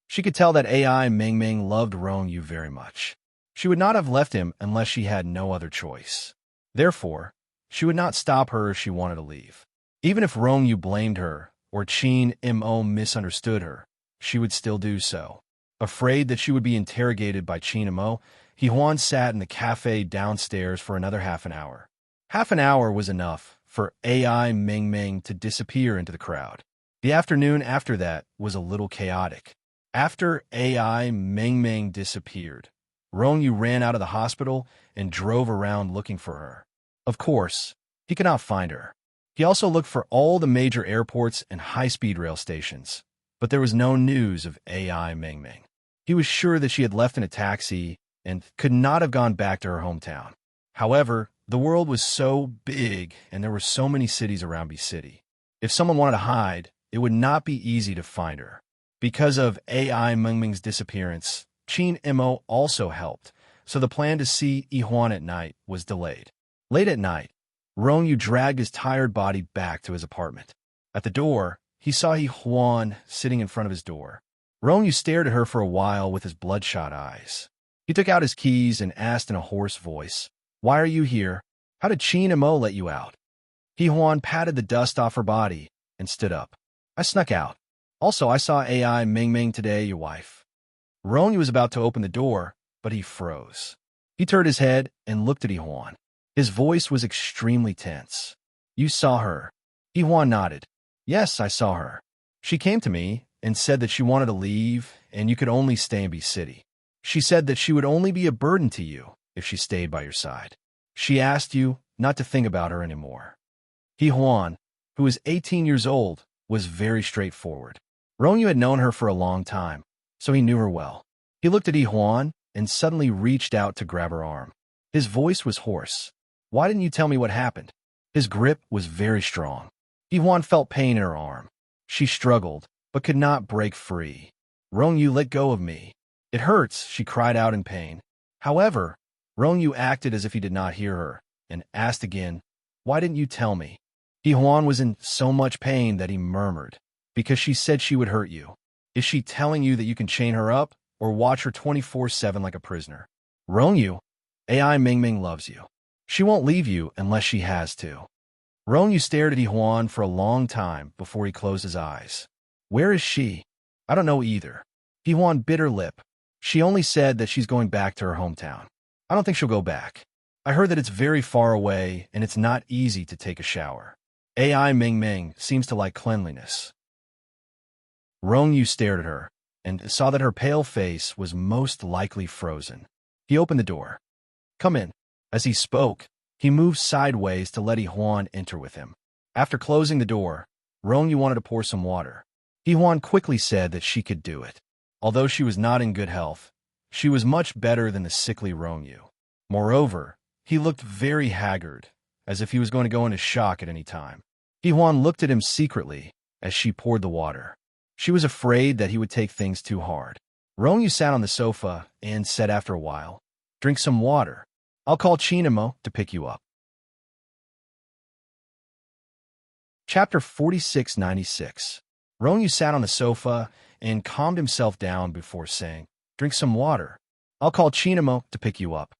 She could tell that AI Ming Ming loved Rongyu very much. She would not have left him unless she had no other choice. Therefore, she would not stop her if she wanted to leave. Even if Rongyu blamed her or Qin Mo misunderstood her, she would still do so. Afraid that she would be interrogated by Qin Mo, He Huan sat in the cafe downstairs for another half an hour. Half an hour was enough for AI Ming Ming to disappear into the crowd. The afternoon after that was a little chaotic. After AI Ming Ming disappeared, Rongyu ran out of the hospital and drove around looking for her. Of course, he could not find her. He also looked for all the major airports and high-speed rail stations, but there was no news of AI Ming Ming. He was sure that she had left in a taxi and could not have gone back to her hometown. However, the world was so big and there were so many cities around B City. If someone wanted to hide, it would not be easy to find her. Because of AI Ming Ming's disappearance, Qin Mo also helped, so the plan to see He Huan at night was delayed. Late at night, Rongyu dragged his tired body back to his apartment. At the door, he saw He Huan sitting in front of his door. Rongyu stared at her for a while with his bloodshot eyes. He took out his keys and asked in a hoarse voice, Why are you here? How did Qin Mo let you out? He Huan patted the dust off her body and stood up. I snuck out. Also, I saw AI Ming Ming today, your wife. Rongyu was about to open the door, but he froze. He turned his head and looked at He Huan. His voice was extremely tense. You saw her. He Huan nodded. Yes, I saw her. She came to me and said that she wanted to leave and you could only stay in B City. She said that she would only be a burden to you if she stayed by your side. She asked you not to think about her anymore. He Huan, who was 18 years old, was very straightforward. Rongyu had known her for a long time, so he knew her well. He looked at He Huan and suddenly reached out to grab her arm. His voice was hoarse. Why didn't you tell me what happened? His grip was very strong. He Huan felt pain in her arm. She struggled, but could not break free. Rongyu, let go of me. It hurts, she cried out in pain. However, Rongyu acted as if he did not hear her and asked again, Why didn't you tell me? He Huan was in so much pain that he murmured, Because she said she would hurt you. Is she telling you that you can chain her up or watch her 24/7 like a prisoner? Rongyu, AI Ming Ming loves you. She won't leave you unless she has to. Rongyu stared at He Huan for a long time before he closed his eyes. Where is she? I don't know either. He Huan bit her lip. She only said that she's going back to her hometown. I don't think she'll go back. I heard that it's very far away and it's not easy to take a shower. AI Ming Ming seems to like cleanliness. Rongyu stared at her and saw that her pale face was most likely frozen. He opened the door. Come in. As he spoke, he moved sideways to let He Huan enter with him. After closing the door, Rongyu wanted to pour some water. Huan quickly said that she could do it. Although she was not in good health, she was much better than the sickly Rongyu. Moreover, he looked very haggard, as if he was going to go into shock at any time. Huan looked at him secretly as she poured the water. She was afraid that he would take things too hard. Rongyu sat on the sofa and said after a while, "Drink some water. I'll call Chinamo to pick you up." Chapter 4696. Rongyu sat on the sofa and calmed himself down before saying, "Drink some water. I'll call Chinamo to pick you up."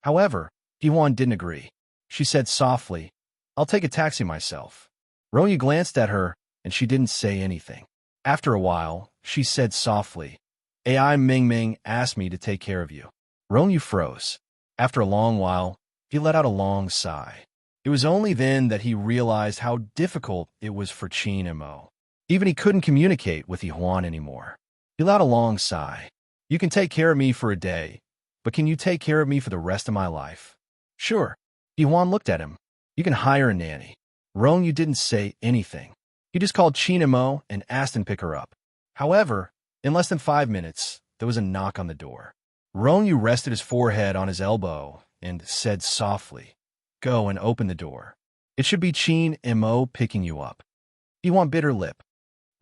However, Huan didn't agree. She said softly, "I'll take a taxi myself." Rongyu glanced at her, and she didn't say anything. After a while, she said softly, "AI Ming Ming asked me to take care of you." Rongyu froze. After a long while, he let out a long sigh. It was only then that he realized how difficult it was for Qin and Mo. Even he couldn't communicate with Huan anymore. He let out a long sigh. "You can take care of me for a day, but can you take care of me for the rest of my life?" "Sure." Huan looked at him. "You can hire a nanny." Rongyu didn't say anything. He just called Qin and Mo and asked him to pick her up. However, in less than 5 minutes, there was a knock on the door. Rongyu rested his forehead on his elbow and said softly, "Go and open the door. It should be Qin and Mo picking you up." Huan bit her lip.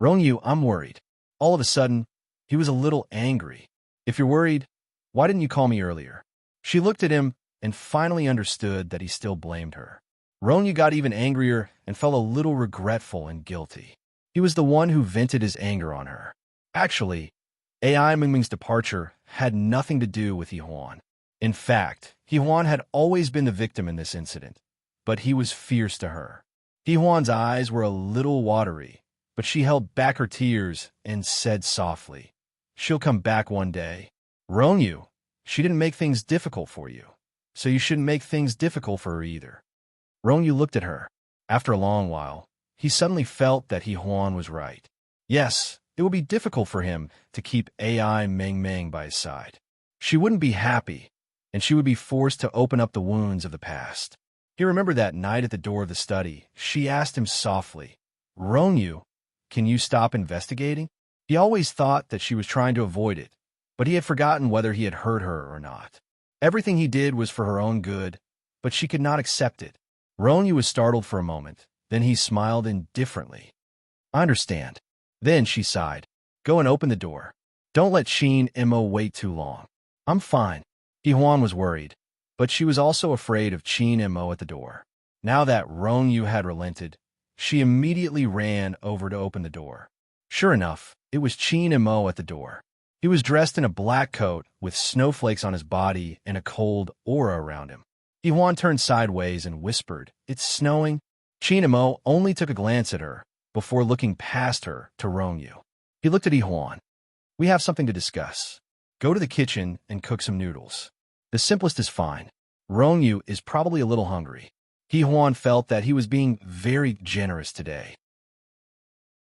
"Rongyu, I'm worried." All of a sudden, he was a little angry. "If you're worried, why didn't you call me earlier?" She looked at him and finally understood that he still blamed her. Rongyu got even angrier and felt a little regretful and guilty. He was the one who vented his anger on her. Actually, AI Mingming's departure had nothing to do with Huan. In fact, Huan had always been the victim in this incident, but he was fierce to her. Huan's eyes were a little watery, but she held back her tears and said softly, "She'll come back one day. Rongyu, she didn't make things difficult for you, so you shouldn't make things difficult for her either." Rongyu looked at her. After a long while, he suddenly felt that Huan was right. Yes, it would be difficult for him to keep AI Meng Meng by his side. She wouldn't be happy, and she would be forced to open up the wounds of the past. He remembered that night at the door of the study. She asked him softly, "Rongyu, can you stop investigating?" He always thought that she was trying to avoid it, but he had forgotten whether he had hurt her or not. Everything he did was for her own good, but she could not accept it. Rongyu was startled for a moment. Then he smiled indifferently. "I understand." Then she sighed. "Go and open the door. Don't let Qin and Mo wait too long." "I'm fine." Huan was worried, but she was also afraid of Qin and Mo at the door. Now that Rongyu had relented, she immediately ran over to open the door. Sure enough, it was Qin and Mo at the door. He was dressed in a black coat with snowflakes on his body and a cold aura around him. Huan turned sideways and whispered, "It's snowing." Qin and Mo only took a glance at her before looking past her to Rongyu. He looked at Huan. "We have something to discuss. Go to the kitchen and cook some noodles. The simplest is fine. Rongyu is probably a little hungry." Huan felt that he was being very generous today.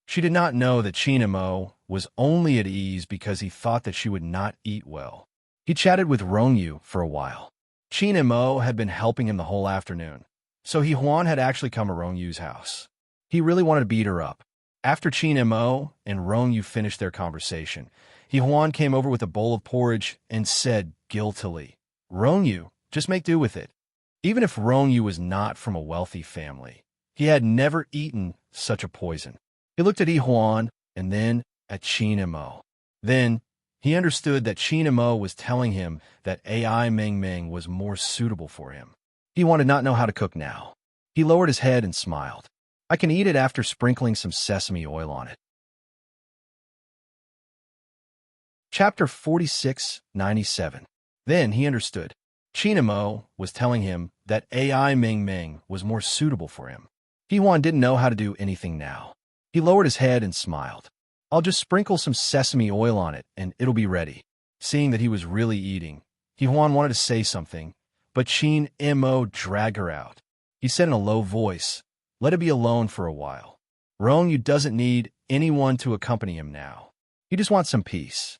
She did not know that Qin and Mo was only at ease because he thought that she would not eat well. He chatted with Rongyu for a while. Qin and Mo had been helping him the whole afternoon, so Huan had actually come to Rongyu's house. He really wanted to beat her up. After Qin and Mo and Rongyu finished their conversation, Huan came over with a bowl of porridge and said guiltily, "Rongyu, just make do with it." Even if Rongyu was not from a wealthy family, he had never eaten such a poison. He looked at Huan and then at Qin and Mo. Then he understood that Qin and Mo was telling him that AI Meng Meng was more suitable for him. Huan did not know how to cook now. He lowered his head and smiled. "I can eat it after sprinkling some sesame oil on it." Chapter 4697. Then he understood. Qin and Mo was telling him that AI Meng Meng was more suitable for him. Huan didn't know how to do anything now. He lowered his head and smiled. "I'll just sprinkle some sesame oil on it, and it'll be ready." Seeing that he was really eating, Huan wanted to say something, but Qin and Mo dragged her out. He said in a low voice, "Let it be alone for a while. Rongyu doesn't need anyone to accompany him now. He just wants some peace."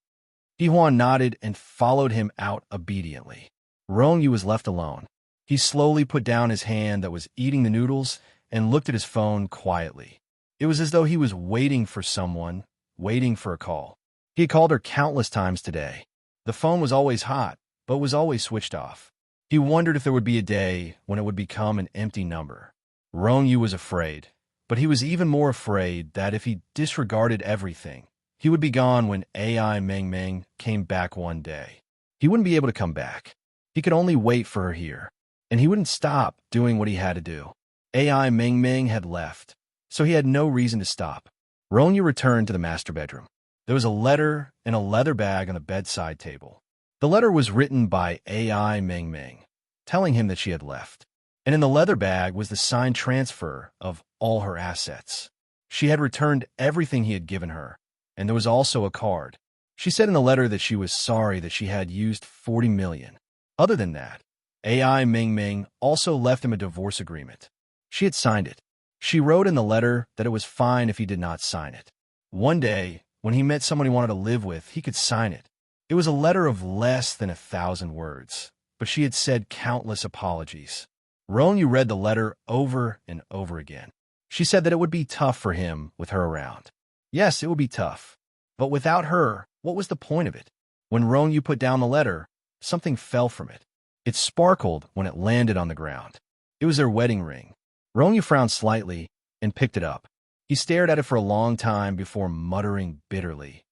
Huan nodded and followed him out obediently. Rongyu was left alone. He slowly put down his hand that was eating the noodles and looked at his phone quietly. It was as though he was waiting for someone, waiting for a call. He had called her countless times today. The phone was always hot, but was always switched off. He wondered if there would be a day when it would become an empty number. Rongyu was afraid, but he was even more afraid that if he disregarded everything, he would be gone when AI Meng Meng came back one day. He wouldn't be able to come back. He could only wait for her here, and he wouldn't stop doing what he had to do. AI Meng Meng had left, so he had no reason to stop. Rongyu returned to the master bedroom. There was a letter in a leather bag on the bedside table. The letter was written by AI Meng Meng, telling him that she had left. And in the leather bag was the signed transfer of all her assets. She had returned everything he had given her, and there was also a card. She said in the letter that she was sorry that she had used 40 million. Other than that, AI Meng Meng also left him a divorce agreement. She had signed it. She wrote in the letter that it was fine if he did not sign it. One day, when he met someone he wanted to live with, he could sign it. It was a letter of less than 1,000 words, but she had said countless apologies. Rongyu read the letter over and over again. She said that it would be tough for him with her around. Yes, it would be tough. But without her, what was the point of it? When Rongyu put down the letter, something fell from it. It sparkled when it landed on the ground. It was their wedding ring. Rongyu frowned slightly and picked it up. He stared at it for a long time before muttering bitterly.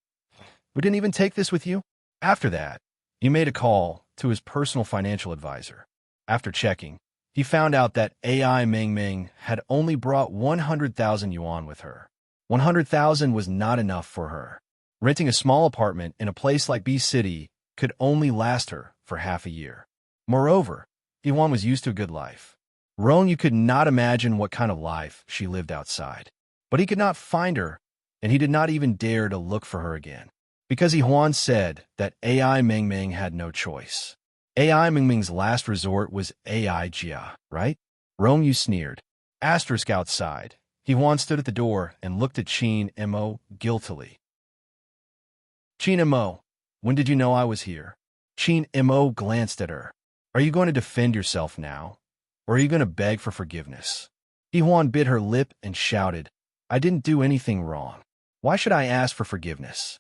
"We didn't even take this with you?" After that, he made a call to his personal financial advisor. After checking, he found out that AI Meng Meng had only brought 100,000 yuan with her. 100,000 was not enough for her. Renting a small apartment in a place like B City could only last her for half a year. Moreover, Yuan was used to a good life. Rongyu could not imagine what kind of life she lived outside. But he could not find her, and he did not even dare to look for her again. Because Yuan said that AI Meng Meng had no choice. AI Meng Meng's last resort was AI Jia, right? Rongyu sneered. Asterisk outside. Yuan stood at the door and looked at Qin Mo guiltily. "Qin Mo, when did you know I was here?" Qin Mo glanced at her. "Are you going to defend yourself now? Or are you going to beg for forgiveness?" Yuan bit her lip and shouted, "I didn't do anything wrong. Why should I ask for forgiveness?"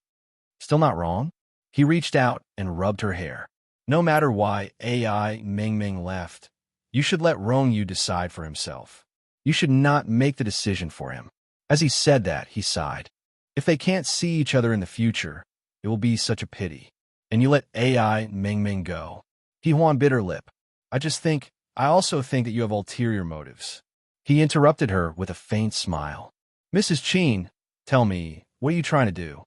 "Still not wrong?" He reached out and rubbed her hair. "No matter why AI Meng Meng left, you should let Rongyu decide for himself. You should not make the decision for him." As he said that, he sighed. "If they can't see each other in the future, it will be such a pity. And you let AI Meng Meng go." Yuan bit her lip. I also think that you have ulterior motives." He interrupted her with a faint smile. "Mrs. Qin, tell me, what are you trying to do?"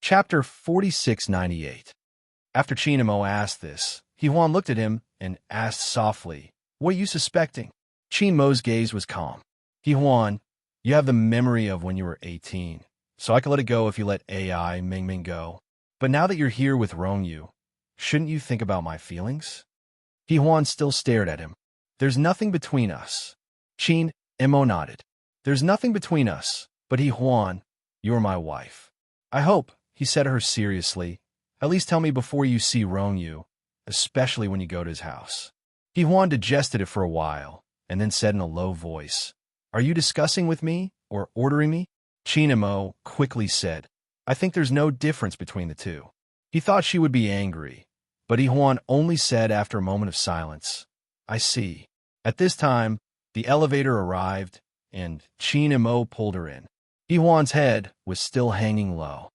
Chapter 4698. After Qin Mo asked this, Yuan looked at him and asked softly, "What are you suspecting?" Qin Mo's gaze was calm. "Yuan, you have the memory of when you were 18, so I can let it go if you let AI Meng Meng go. But now that you're here with Rongyu, shouldn't you think about my feelings?" Yuan still stared at him. "There's nothing between us." Qin Mo nodded. "There's nothing between us, but Yuan, you're my wife. I hope," he said to her seriously, "at least tell me before you see Rongyu, especially when you go to his house." Yuan digested it for a while, and then said in a low voice, "Are you discussing with me or ordering me?" Qin Mo quickly said, "I think there's no difference between the two." He thought she would be angry, but Yuan only said after a moment of silence, "I see." At this time, the elevator arrived, and Qin Mo pulled her in. Yuan's head was still hanging low.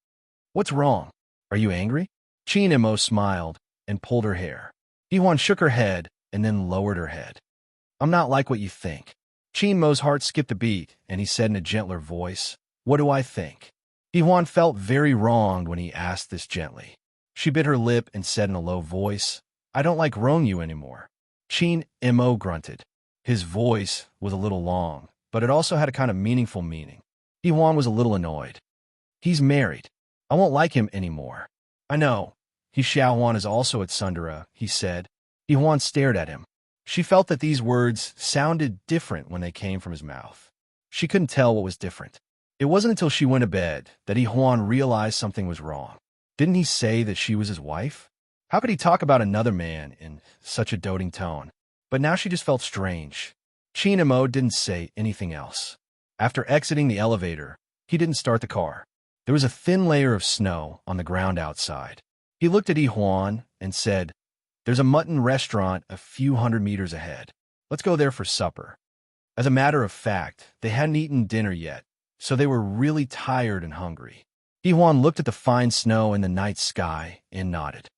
"What's wrong? Are you angry?" Qin Mo smiled and pulled her hair. Yuan shook her head and then lowered her head. "I'm not like what you think." Qin Mo's heart skipped a beat, and he said in a gentler voice, "What do I think?" Yuan felt very wronged when he asked this gently. She bit her lip and said in a low voice, "I don't like Rongyu anymore." Qin Mo grunted. His voice was a little long, but it also had a kind of meaningful meaning. Yuan was a little annoyed. "He's married. I won't like him anymore." "I know. He Xiaohuan is also at Sundara," he said. Yuan stared at him. She felt that these words sounded different when they came from his mouth. She couldn't tell what was different. It wasn't until she went to bed that Yuan realized something was wrong. Didn't he say that she was his wife? How could he talk about another man in such a doting tone? But now she just felt strange. Chinamo didn't say anything else. After exiting the elevator, he didn't start the car. There was a thin layer of snow on the ground outside. He looked at Ihuan and said, "There's a mutton restaurant a few hundred meters ahead. Let's go there for supper." As a matter of fact, they hadn't eaten dinner yet, so they were really tired and hungry. Ihuan looked at the fine snow in the night sky and nodded.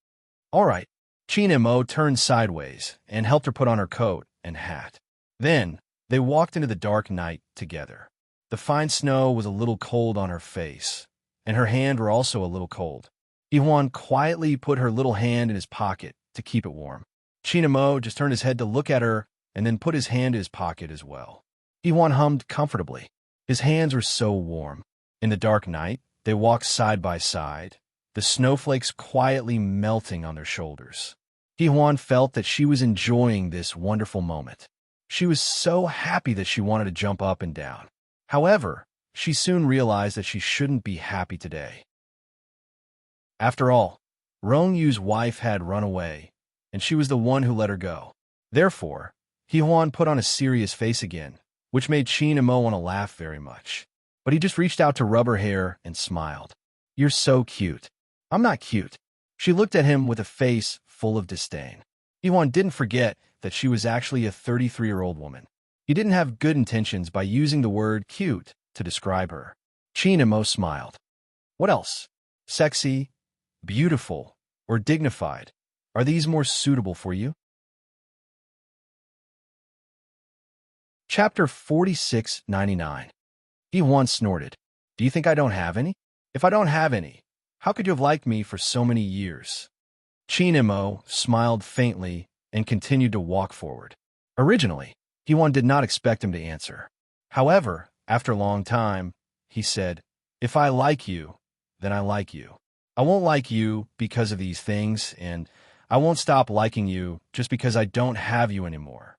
All right. Chinamo turned sideways and helped her put on her coat and hat. Then, they walked into the dark night together. The fine snow was a little cold on her face, and her hand were also a little cold. Ihuan quietly put her little hand in his pocket to keep it warm. Chinamo just turned his head to look at her and then put his hand in his pocket as well. Ihuan hummed comfortably. His hands were so warm. In the dark night, they walked side by side, the snowflakes quietly melting on their shoulders. Ihuan felt that she was enjoying this wonderful moment. She was so happy that she wanted to jump up and down. However, she soon realized that she shouldn't be happy today. After all, Rongyu's wife had run away, and she was the one who let her go. Therefore, Ihuan put on a serious face again, which made Chinamo want to laugh very much. But he just reached out to rub her hair and smiled. "You're so cute." "I'm not cute." She looked at him with a face full of disdain. Ihuan didn't forget that she was actually a 33-year-old woman. He didn't have good intentions by using the word cute to describe her. Chinamo smiled. "What else? Sexy, beautiful, or dignified? Are these more suitable for you?" Chapter 4699. Ihuan snorted. "Do you think I don't have any? If I don't have any, how could you have liked me for so many years?" Chinamo smiled faintly and continued to walk forward. Originally, Ihuan did not expect him to answer. However, after a long time, he said, "If I like you, then I like you. I won't like you because of these things, and I won't stop liking you just because I don't have you anymore."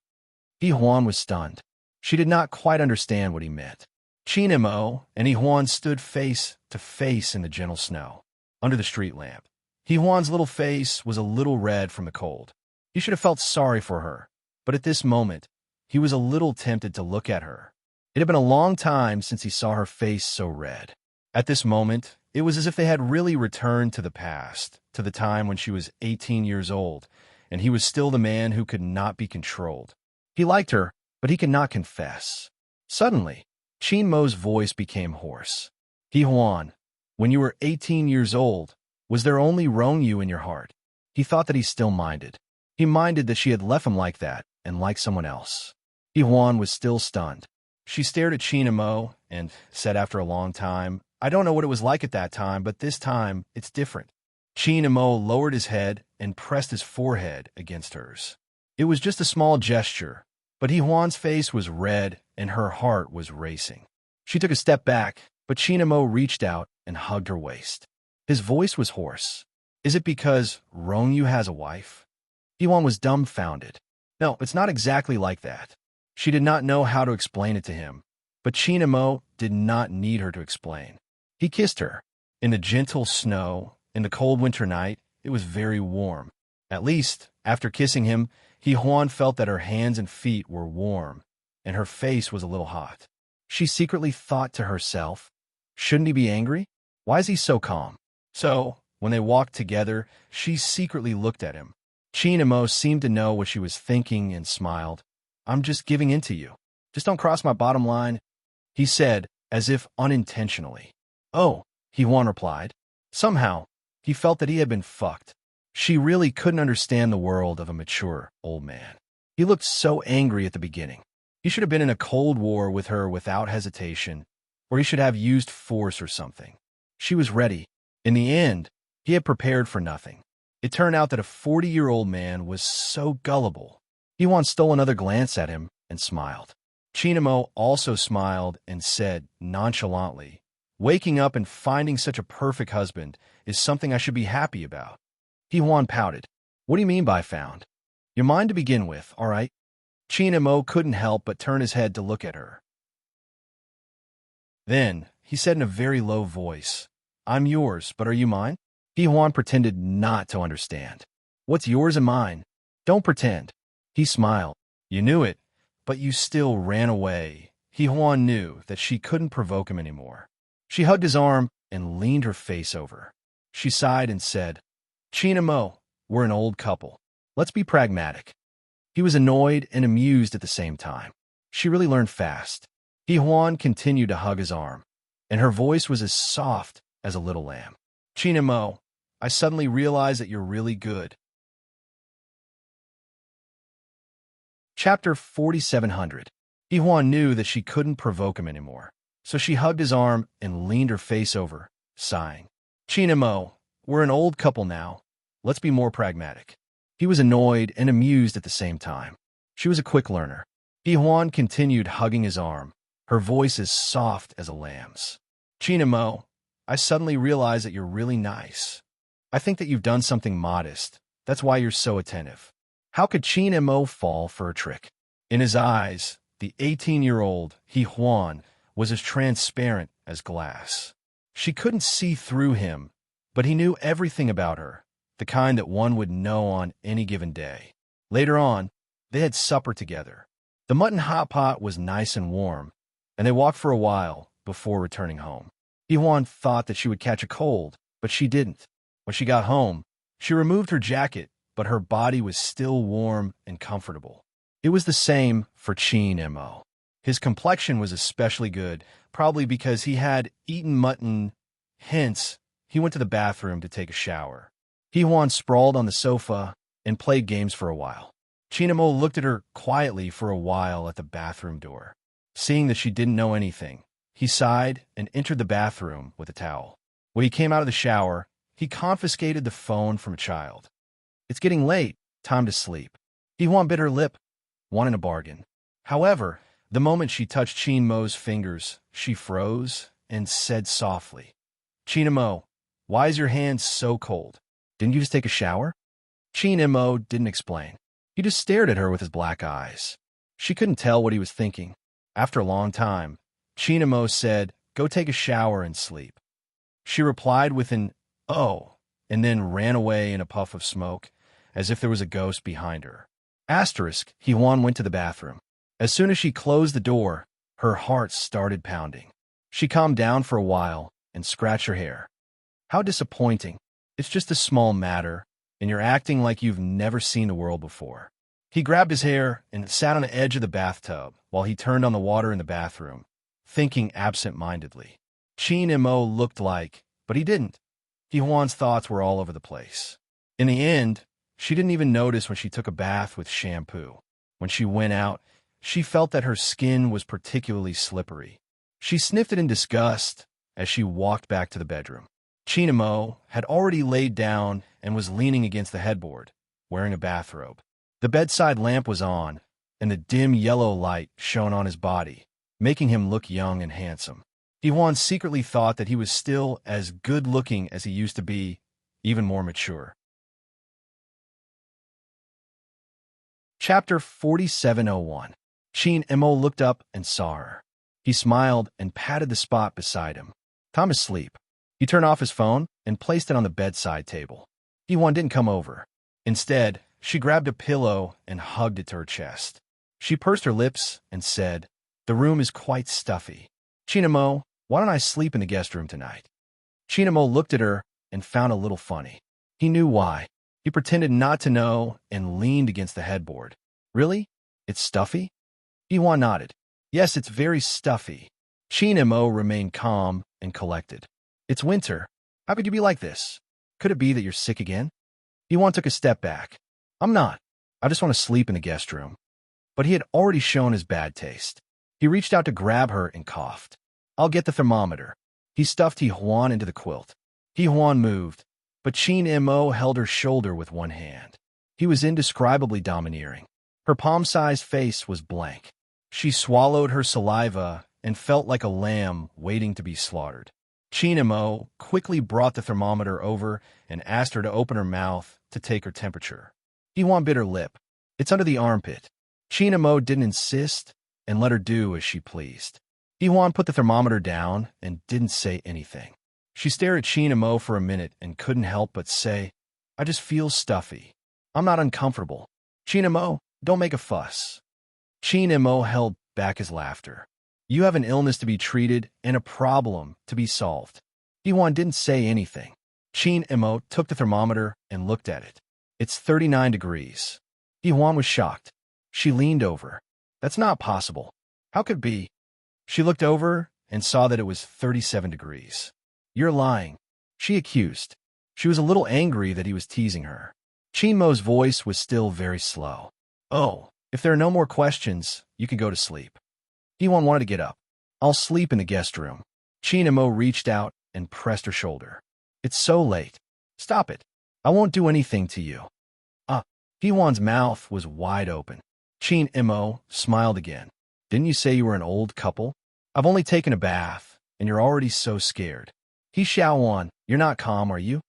Ihuan was stunned. She did not quite understand what he meant. Chinamo and Ihuan stood face to face in the gentle snow, under the street lamp. Ihuan's little face was a little red from the cold. He should have felt sorry for her, but at this moment, he was a little tempted to look at her. It had been a long time since he saw her face so red. At this moment, it was as if they had really returned to the past, to the time when she was 18 years old, and he was still the man who could not be controlled. He liked her, but he could not confess. Suddenly, Chinmo's voice became hoarse. "Ihuan, when you were 18 years old, was there only Rongyu in your heart?" He thought that he still minded. He minded that she had left him like that and liked someone else. Ihuan was still stunned. She stared at Chinamo and said after a long time, "I don't know what it was like at that time, but this time, it's different." Chinamo lowered his head and pressed his forehead against hers. It was just a small gesture, but Ihuan's face was red and her heart was racing. She took a step back, but Chinamo reached out and hugged her waist. His voice was hoarse. "Is it because Rongyu has a wife?" Ihuan was dumbfounded. No, it's not exactly like that. She did not know how to explain it to him, but Chinamo did not need her to explain. He kissed her. In the gentle snow, in the cold winter night, it was very warm. At least, after kissing him, Ihuan felt that her hands and feet were warm, and her face was a little hot. She secretly thought to herself, shouldn't he be angry? Why is he so calm? So, when they walked together, she secretly looked at him. Chinamo seemed to know what she was thinking and smiled. "I'm just giving in to you. Just don't cross my bottom line," he said, as if unintentionally. "Oh," Ihuan replied. Somehow, he felt that he had been fucked. She really couldn't understand the world of a mature old man. He looked so angry at the beginning. He should have been in a cold war with her without hesitation, or he should have used force or something. She was ready. In the end, he had prepared for nothing. It turned out that a 40-year-old man was so gullible. Ihuan stole another glance at him and smiled. Chinamo also smiled and said nonchalantly, "Waking up and finding such a perfect husband is something I should be happy about." Ihuan pouted. "What do you mean by found? You're mine to begin with, all right?" Chinamo couldn't help but turn his head to look at her. Then, he said in a very low voice, "I'm yours, but are you mine?" Ihuan pretended not to understand. "What's yours and mine? Don't pretend." He smiled. "You knew it, but you still ran away. Huan knew that she couldn't provoke him anymore. She hugged his arm and leaned her face over. She sighed and said, Qin and Mo, we're an old couple. Let's be pragmatic. He was annoyed and amused at the same time. She really learned fast. Huan continued to hug his arm, and her voice was as soft as a little lamb. Qin and Mo, I suddenly realize that you're really good. Chapter 4700. Huan knew that she couldn't provoke him anymore, so she hugged his arm and leaned her face over, sighing. Qin and Mo, we're an old couple now. Let's be more pragmatic. He was annoyed and amused at the same time. She was a quick learner. Huan continued hugging his arm, her voice as soft as a lamb's. Qin and Mo, I suddenly realize that you're really nice. I think that you've done something modest. That's why you're so attentive. How could Qin and Mo fall for a trick? In his eyes, the 18-year-old Huan was as transparent as glass. She couldn't see through him, but he knew everything about her, the kind that one would know on any given day. Later on, they had supper together. The mutton hot pot was nice and warm, and they walked for a while before returning home. Huan thought that she would catch a cold, but she didn't. When she got home, she removed her jacket, but her body was still warm and comfortable. It was the same for Qin and Mo. His complexion was especially good, probably because he had eaten mutton. Hence, he went to the bathroom to take a shower. Huan sprawled on the sofa and played games for a while. Qin and Mo looked at her quietly for a while at the bathroom door. Seeing that she didn't know anything, he sighed and entered the bathroom with a towel. When he came out of the shower, he confiscated the phone from a child. It's getting late, time to sleep. Huan bit her lip, wanting a bargain. However, the moment she touched Qin Mo's fingers, she froze and said softly, Qin and Mo, why is your hand so cold? Didn't you just take a shower? Qin and Mo didn't explain. He just stared at her with his black eyes. She couldn't tell what he was thinking. After a long time, Qin and Mo said, go take a shower and sleep. She replied with an, oh, and then ran away in a puff of smoke, as if there was a ghost behind her. Asterisk, Huan went to the bathroom. As soon as she closed the door, her heart started pounding. She calmed down for a while and scratched her hair. How disappointing. It's just a small matter, and you're acting like you've never seen the world before. He grabbed his hair and sat on the edge of the bathtub while he turned on the water in the bathroom, thinking absent-mindedly. Qin and Mo looked like, but he didn't. Huan's thoughts were all over the place. In the end, she didn't even notice when she took a bath with shampoo. When she went out, she felt that her skin was particularly slippery. She sniffed it in disgust as she walked back to the bedroom. Qin and Mo had already laid down and was leaning against the headboard, wearing a bathrobe. The bedside lamp was on, and the dim yellow light shone on his body, making him look young and handsome. Huan secretly thought that he was still as good-looking as he used to be, even more mature. Chapter 4701. Qin and Mo looked up and saw her. He smiled and patted the spot beside him. Time to sleep. He turned off his phone and placed it on the bedside table. Huan didn't come over. Instead, she grabbed a pillow and hugged it to her chest. She pursed her lips and said, the room is quite stuffy. Qin and Mo, why don't I sleep in the guest room tonight? Qin and Mo looked at her and found a little funny. He knew why. He pretended not to know and leaned against the headboard. Really? It's stuffy? Huan nodded. Yes, it's very stuffy. Qin and Mo remained calm and collected. It's winter. How could you be like this? Could it be that you're sick again? Huan took a step back. I'm not. I just want to sleep in the guest room. But he had already shown his bad taste. He reached out to grab her and coughed. I'll get the thermometer. He stuffed Huan into the quilt. Huan moved, but Qin and Mo held her shoulder with one hand. He was indescribably domineering. Her palm-sized face was blank. She swallowed her saliva and felt like a lamb waiting to be slaughtered. Qin and Mo quickly brought the thermometer over and asked her to open her mouth to take her temperature. Huan bit her lip. It's under the armpit. Qin and Mo didn't insist and let her do as she pleased. Huan put the thermometer down and didn't say anything. She stared at Qin and Mo for a minute and couldn't help but say, I just feel stuffy. I'm not uncomfortable. Qin and Mo, don't make a fuss. Qin Mo held back his laughter. You have an illness to be treated and a problem to be solved. Iwan didn't say anything. Qin Mo took the thermometer and looked at it. It's 39 degrees. Iwan was shocked. She leaned over. That's not possible. How could it be? She looked over and saw that it was 37 degrees. You're lying, she accused. She was a little angry that he was teasing her. Qin Mo's voice was still very slow. Oh, if there are no more questions, you can go to sleep. Iwan wanted to get up. I'll sleep in the guest room. Qin Mo reached out and pressed her shoulder. It's so late. Stop it. I won't do anything to you. Iwan's mouth was wide open. Qin Mo smiled again. Didn't you say you were an old couple? I've only taken a bath, and you're already so scared. He Xiaowan, you're not calm, are you?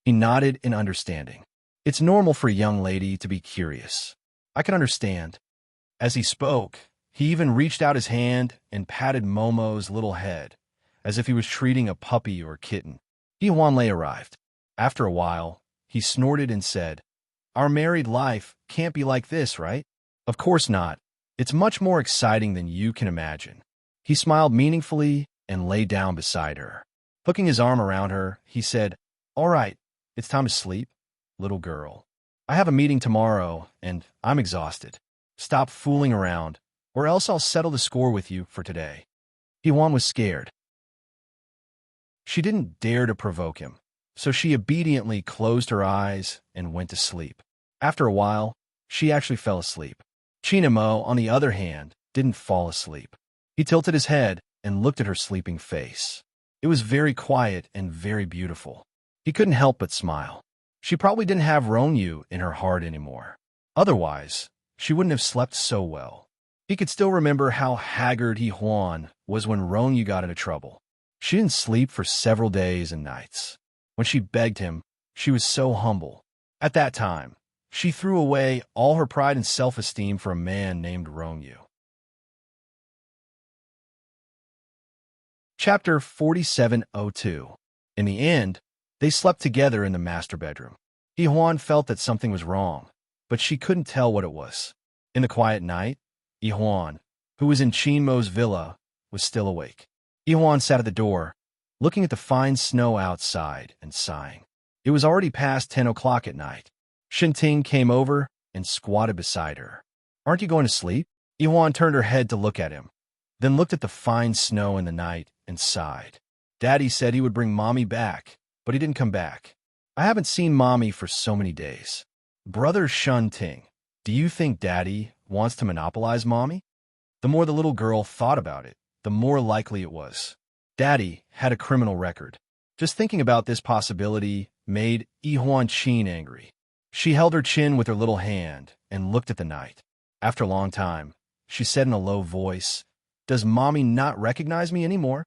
He nodded in understanding. It's normal for a young lady to be curious. I can understand. As he spoke, he even reached out his hand and patted Momo's little head, as if he was treating a puppy or kitten. Iwan Lei arrived. After a while, he snorted and said, Our married life can't be like this, right? Of course not. It's much more exciting than you can imagine. He smiled meaningfully and lay down beside her. Hooking his arm around her, he said, All right, it's time to sleep, little girl. I have a meeting tomorrow, and I'm exhausted. Stop fooling around, or else I'll settle the score with you for today. Iwan was scared. She didn't dare to provoke him, so she obediently closed her eyes and went to sleep. After a while, she actually fell asleep. Qin Mo, on the other hand, didn't fall asleep. He tilted his head and looked at her sleeping face. It was very quiet and very beautiful. He couldn't help but smile. She probably didn't have Ronyu in her heart anymore. Otherwise, she wouldn't have slept so well. He could still remember how haggard Huan was when Ronyu got into trouble. She didn't sleep for several days and nights. When she begged him, she was so humble. At that time, she threw away all her pride and self-esteem for a man named Ronyu. Chapter 4702. In the end, they slept together in the master bedroom. Huan felt that something was wrong, but she couldn't tell what it was. In the quiet night, Huan, who was in Qin Mo's villa, was still awake. Huan sat at the door, looking at the fine snow outside and sighing. It was already past 10 o'clock at night. Shinting came over and squatted beside her. Aren't you going to sleep? Huan turned her head to look at him, then looked at the fine snow in the night and sighed. Daddy said he would bring Mommy back, but he didn't come back. I haven't seen Mommy for so many days. Brother Shunting, do you think Daddy wants to monopolize Mommy? The more the little girl thought about it, the more likely it was. Daddy had a criminal record. Just thinking about this possibility made Huan Qin angry. She held her chin with her little hand and looked at the night. After a long time, she said in a low voice, Does Mommy not recognize me anymore?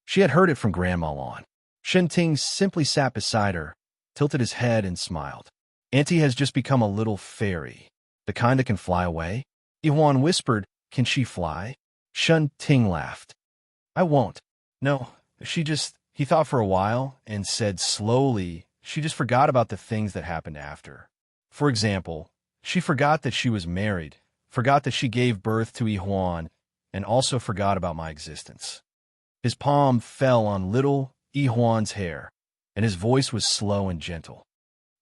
She had heard it from Grandma Lon. Shinting simply sat beside her, tilted his head and smiled. Auntie has just become a little fairy, the kind that can fly away. Huan whispered, Can she fly? Shinting laughed. I won't. No, he thought for a while and said slowly, she just forgot about the things that happened after. For example, she forgot that she was married, forgot that she gave birth to Huan, and also forgot about my existence. His palm fell on little Huan's hair, and his voice was slow and gentle.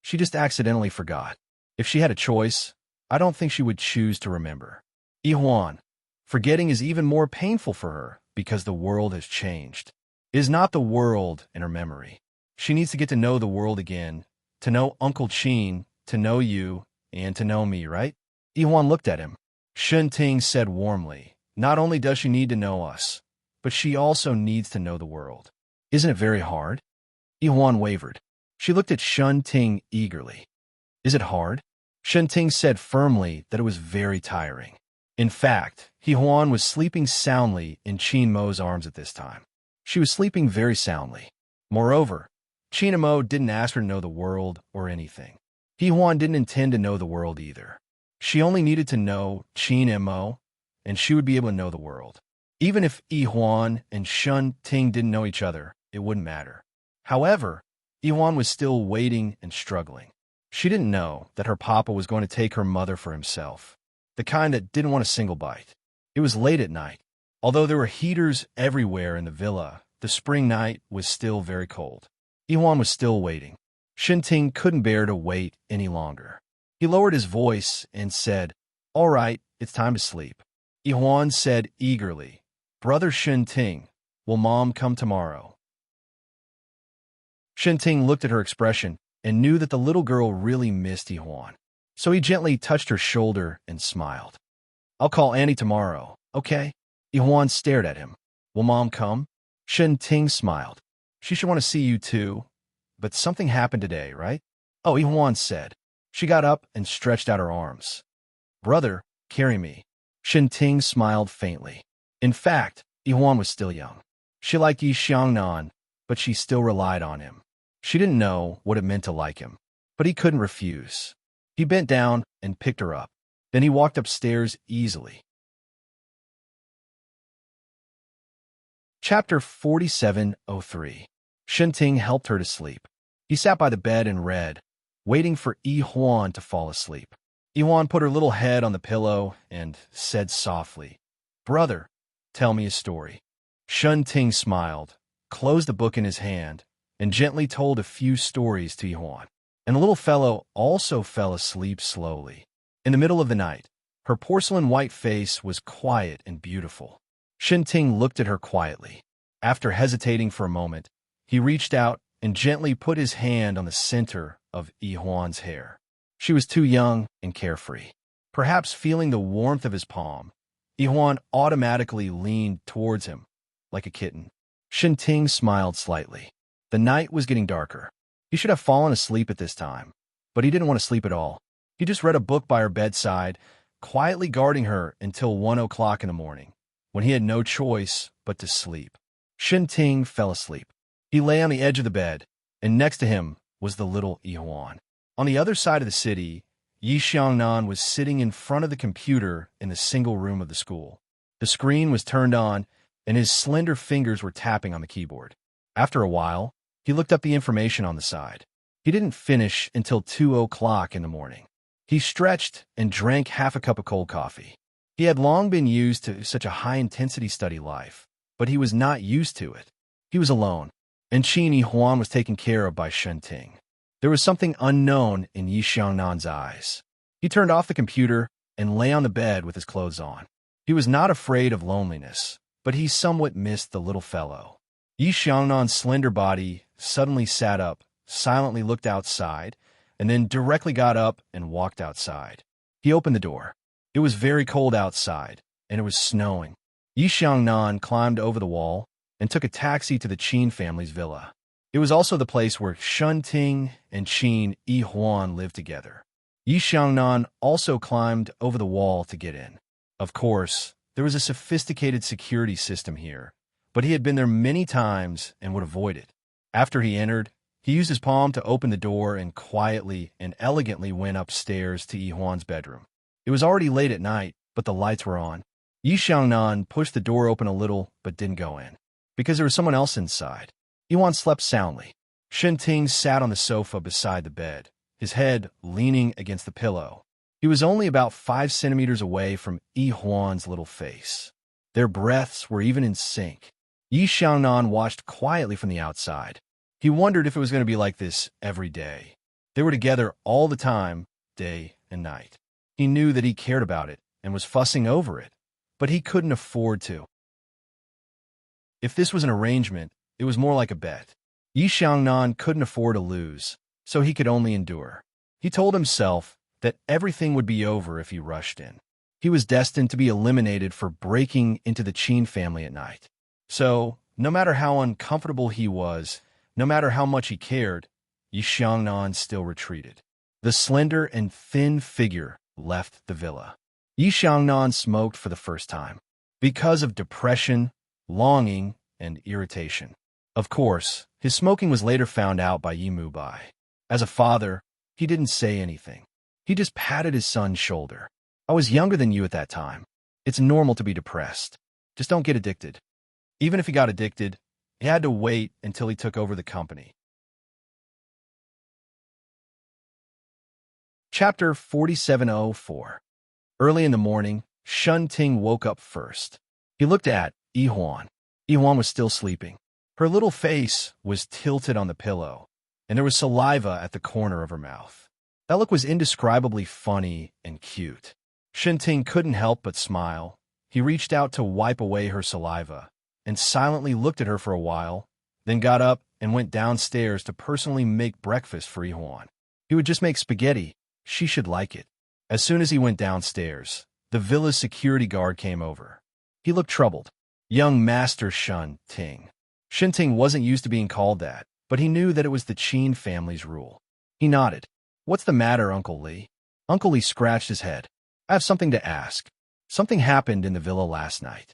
She just accidentally forgot. If she had a choice, I don't think she would choose to remember. Huan, forgetting is even more painful for her because the world has changed. It is not the world in her memory. She needs to get to know the world again, to know Uncle Qin, to know you, and to know me, right? Huan looked at him. Shinting said warmly, Not only does she need to know us, but she also needs to know the world. Isn't it very hard? Huan wavered. She looked at Shinting eagerly. Is it hard? Shinting said firmly that it was very tiring. In fact, Huan was sleeping soundly in Qin Mo's arms at this time. She was sleeping very soundly. Moreover, Qin Mo didn't ask her to know the world or anything. Huan didn't intend to know the world either. She only needed to know Qin Mo, and she would be able to know the world. Even if Huan and Shinting didn't know each other, it wouldn't matter. However, Huan was still waiting and struggling. She didn't know that her papa was going to take her mother for himself. the kind that didn't want a single bite. It was late at night. Although there were heaters everywhere in the villa, the spring night was still very cold. Iwan was still waiting. Shinting couldn't bear to wait any longer. He lowered his voice and said, "All right, it's time to sleep." Iwan said eagerly, "Brother Shinting, will Mom come tomorrow?" Shinting looked at her expression and knew that the little girl really missed Iwan. So he gently touched her shoulder and smiled. "I'll call Annie tomorrow, okay?" Iwan stared at him. "Will Mom come?" Shinting smiled. "She should want to see you too. But something happened today, right?" "Oh," Iwan said. She got up and stretched out her arms. "Brother, carry me." Shinting smiled faintly. In fact, Iwan was still young. She liked Yi Xiangnan, but she still relied on him. She didn't know what it meant to like him, but he couldn't refuse. He bent down and picked her up. Then he walked upstairs easily. Chapter 4703. Shinting helped her to sleep. He sat by the bed and read, waiting for Yi Huan to fall asleep. Iwan put her little head on the pillow and said softly, "Brother, tell me a story." Shinting smiled, closed the book in his hand, and gently told a few stories to Iwan. And the little fellow also fell asleep slowly. In the middle of the night, her porcelain white face was quiet and beautiful. Shinting looked at her quietly. After hesitating for a moment, he reached out and gently put his hand on the center of Yi Huan's hair. She was too young and carefree. Perhaps feeling the warmth of his palm, Yi Huan automatically leaned towards him, like a kitten. Shinting smiled slightly. The night was getting darker. He should have fallen asleep at this time, but he didn't want to sleep at all. He just read a book by her bedside, quietly guarding her until 1 o'clock in the morning, when he had no choice but to sleep. Shinting fell asleep. He lay on the edge of the bed, and next to him was the little Yi Huan. On the other side of the city, Yi Xiangnan was sitting in front of the computer in the single room of the school. The screen was turned on, and his slender fingers were tapping on the keyboard. After a while, he looked up the information on the side. He didn't finish until 2 o'clock in the morning. He stretched and drank half a cup of cold coffee. He had long been used to such a high-intensity study life, but he was not used to it. He was alone, and Yi Huan was taken care of by Shinting. There was something unknown in Yi Xiangnan's eyes. He turned off the computer and lay on the bed with his clothes on. He was not afraid of loneliness, but he somewhat missed the little fellow. Yi Xiangnan's slender body suddenly sat up, silently looked outside, and then directly got up and walked outside. He opened the door. It was very cold outside, and it was snowing. Yi Xiangnan climbed over the wall and took a taxi to the Qin family's villa. It was also the place where Shinting and Qin Yi Huan lived together. Yi Xiangnan also climbed over the wall to get in. Of course, there was a sophisticated security system here, but he had been there many times and would avoid it. After he entered, he used his palm to open the door and quietly and elegantly went upstairs to Yi Huan's bedroom. It was already late at night, but the lights were on. Yi Xiangnan pushed the door open a little but didn't go in, because there was someone else inside. Yi Huan slept soundly. Shinting sat on the sofa beside the bed, his head leaning against the pillow. He was only about 5 centimeters away from Yi Huan's little face. Their breaths were even in sync. Yi Xiangnan watched quietly from the outside. He wondered if it was going to be like this every day. They were together all the time, day and night. He knew that he cared about it and was fussing over it, but he couldn't afford to. If this was an arrangement, it was more like a bet. Yi Xiangnan couldn't afford to lose, so he could only endure. He told himself that everything would be over if he rushed in. He was destined to be eliminated for breaking into the Qin family at night. So, no matter how uncomfortable he was, no matter how much he cared, Yi Xiangnan still retreated. The slender and thin figure left the villa. Yi Xiangnan smoked for the first time, because of depression, longing, and irritation. Of course, his smoking was later found out by Yi Mubai. As a father, he didn't say anything. He just patted his son's shoulder. "I was younger than you at that time. It's normal to be depressed. Just don't get addicted." Even if he got addicted, he had to wait until he took over the company. Chapter 4704. Early in the morning, Shun Ting woke up first. He looked at Yihuan. Yihuan was still sleeping. Her little face was tilted on the pillow, and there was saliva at the corner of her mouth. That look was indescribably funny and cute. Shun Ting couldn't help but smile. He reached out to wipe away her saliva, and silently looked at her for a while, then got up and went downstairs to personally make breakfast for Yihuan. He would just make spaghetti. She should like it. As soon as he went downstairs, the villa's security guard came over. He looked troubled. Young Master Shun Ting. Shun Ting wasn't used to being called that, but he knew that it was the Qin family's rule. He nodded. What's the matter, Uncle Li? Uncle Li scratched his head. I have something to ask. Something happened in the villa last night.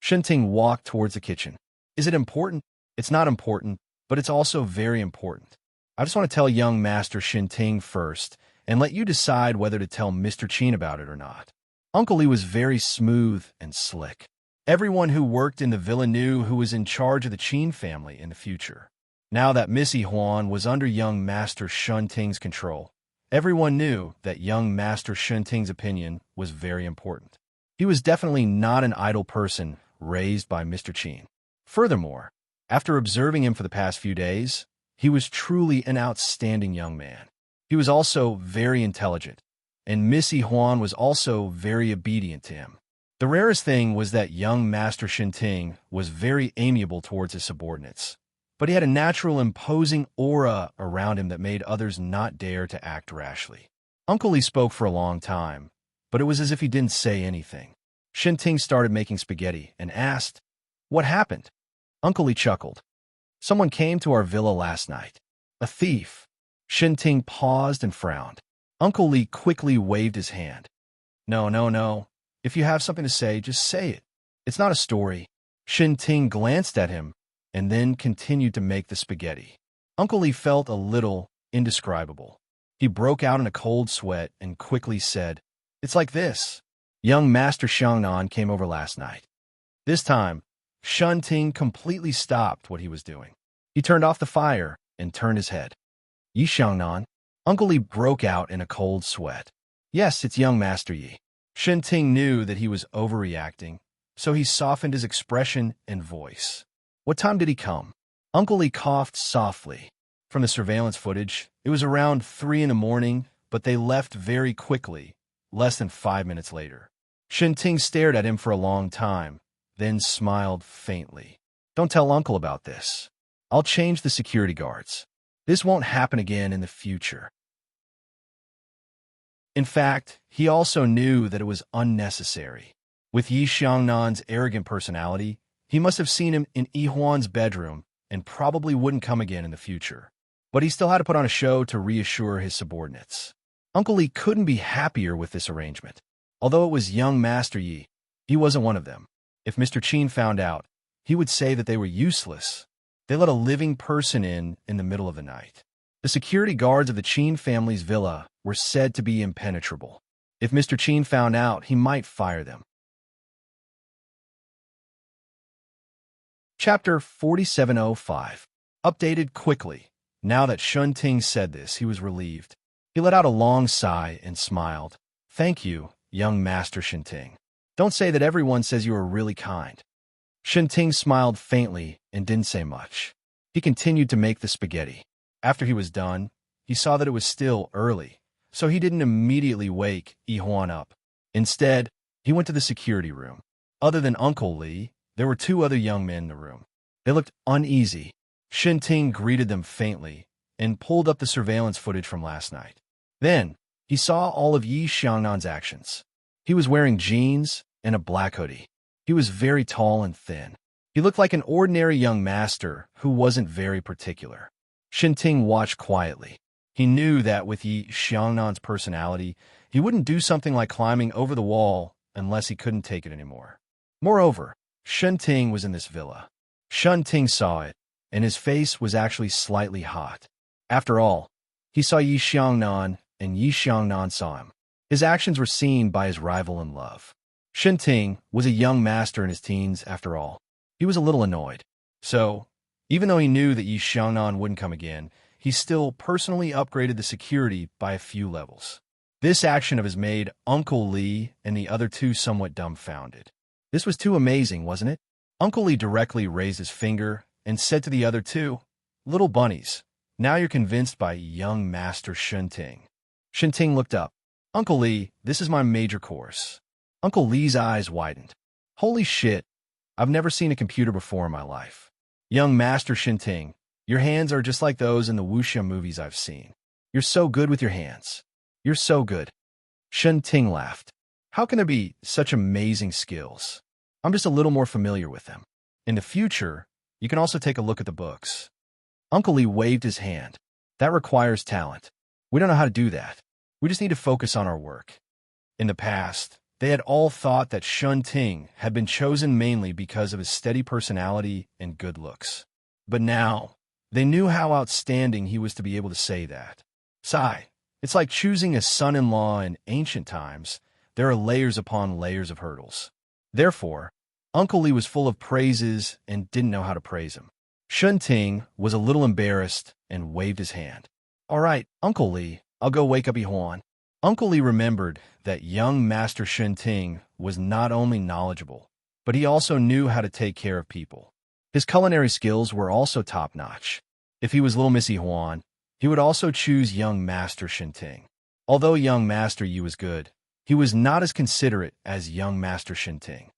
Shun Ting walked towards the kitchen. Is it important? It's not important, but it's also very important. I just want to tell young Master Shun Ting first, and let you decide whether to tell Mr. Qin about it or not. Uncle Li was very smooth and slick. Everyone who worked in the villa knew who was in charge of the Qin family in the future. Now that Miss Yihuan was under young Master Shun Ting's control, everyone knew that young Master Shun Ting's opinion was very important. He was definitely not an idle person raised by Mr. Qin. Furthermore, after observing him for the past few days, he was truly an outstanding young man. He was also very intelligent, and Miss Yihuan was also very obedient to him. The rarest thing was that young Master Shun Ting was very amiable towards his subordinates, but he had a natural imposing aura around him that made others not dare to act rashly. Uncle Li spoke for a long time, but it was as if he didn't say anything. Shun Ting started making spaghetti and asked, "What happened?" Uncle Li chuckled. "Someone came to our villa last night. A thief." Shun Ting paused and frowned. Uncle Li quickly waved his hand. No, no, no. If you have something to say, just say it. It's not a story." Shun Ting glanced at him and then continued to make the spaghetti. Uncle Li felt a little indescribable. He broke out in a cold sweat and quickly said, "It's like this. Young Master Xiangnan came over last night." This time, Shun Ting completely stopped what he was doing. He turned off the fire and turned his head. "Yi Xiangnan?" Uncle Li broke out in a cold sweat. "Yes, it's young Master Yi." Shun Ting knew that he was overreacting, so he softened his expression and voice. "What time did he come?" Uncle Li coughed softly. From the surveillance footage, it was around 3 in the morning, but they left very quickly, less than 5 minutes later. Shun Ting stared at him for a long time, then smiled faintly. "Don't tell Uncle about this. I'll change the security guards. This won't happen again in the future." In fact, he also knew that it was unnecessary. With Yi Xiangnan's arrogant personality, he must have seen him in Yihuan's bedroom and probably wouldn't come again in the future. But he still had to put on a show to reassure his subordinates. Uncle Li couldn't be happier with this arrangement. Although it was young Master Yi, he wasn't one of them. If Mr. Qin found out, he would say that they were useless. They let a living person in the middle of the night. The security guards of the Qin family's villa were said to be impenetrable. If Mr. Qin found out, he might fire them. Chapter 4705. Updated quickly. Now that Shun Ting said this, he was relieved. He let out a long sigh and smiled. "Thank you, young Master Shun Ting. Don't say that everyone says you are really kind." Shun Ting smiled faintly and didn't say much. He continued to make the spaghetti. After he was done, he saw that it was still early, so he didn't immediately wake Yihuan up. Instead, he went to the security room. Other than Uncle Li, there were 2 other young men in the room. They looked uneasy. Shun Ting greeted them faintly and pulled up the surveillance footage from last night. Then, he saw all of Yi Xiangnan's actions. He was wearing jeans and a black hoodie. He was very tall and thin. He looked like an ordinary young master who wasn't very particular. Shun Ting watched quietly. He knew that with Yi Xiangnan's personality, he wouldn't do something like climbing over the wall unless he couldn't take it anymore. Moreover, Shun Ting was in this villa. Shun Ting saw it, and his face was actually slightly hot. After all, he saw Yi Xiangnan, and Yi Xiangnan saw him. His actions were seen by his rival in love. Shun Ting was a young master in his teens, after all. He was a little annoyed. So, even though he knew that Yi Xiangnan wouldn't come again, he still personally upgraded the security by a few levels. This action of his made Uncle Lee and the other two somewhat dumbfounded. This was too amazing, wasn't it? Uncle Lee directly raised his finger and said to the other two, "Little bunnies, now you're convinced by young Master Shunting." Shunting looked up. "Uncle Lee, this is my major course." Uncle Lee's eyes widened. "Holy shit, I've never seen a computer before in my life. Young Master Shunting, your hands are just like those in the wuxia movies I've seen. You're so good with your hands. You're so good." Shunting laughed. "How can there be such amazing skills? I'm just a little more familiar with them. In the future, you can also take a look at the books." Uncle Lee waved his hand. "That requires talent. We don't know how to do that. We just need to focus on our work." In the past, they had all thought that Shunting had been chosen mainly because of his steady personality and good looks. But now, they knew how outstanding he was to be able to say that. Sigh. It's like choosing a son-in-law in ancient times. There are layers upon layers of hurdles. Therefore, Uncle Lee was full of praises and didn't know how to praise him. Shunting was a little embarrassed and waved his hand. "All right, Uncle Lee, I'll go wake up Yihuan." Uncle Lee remembered that young Master Shunting was not only knowledgeable, but he also knew how to take care of people. His culinary skills were also top-notch. If he was Little Miss Yihuan, he would also choose young Master Shunting. Although young Master Yu was good, he was not as considerate as young Master Shunting.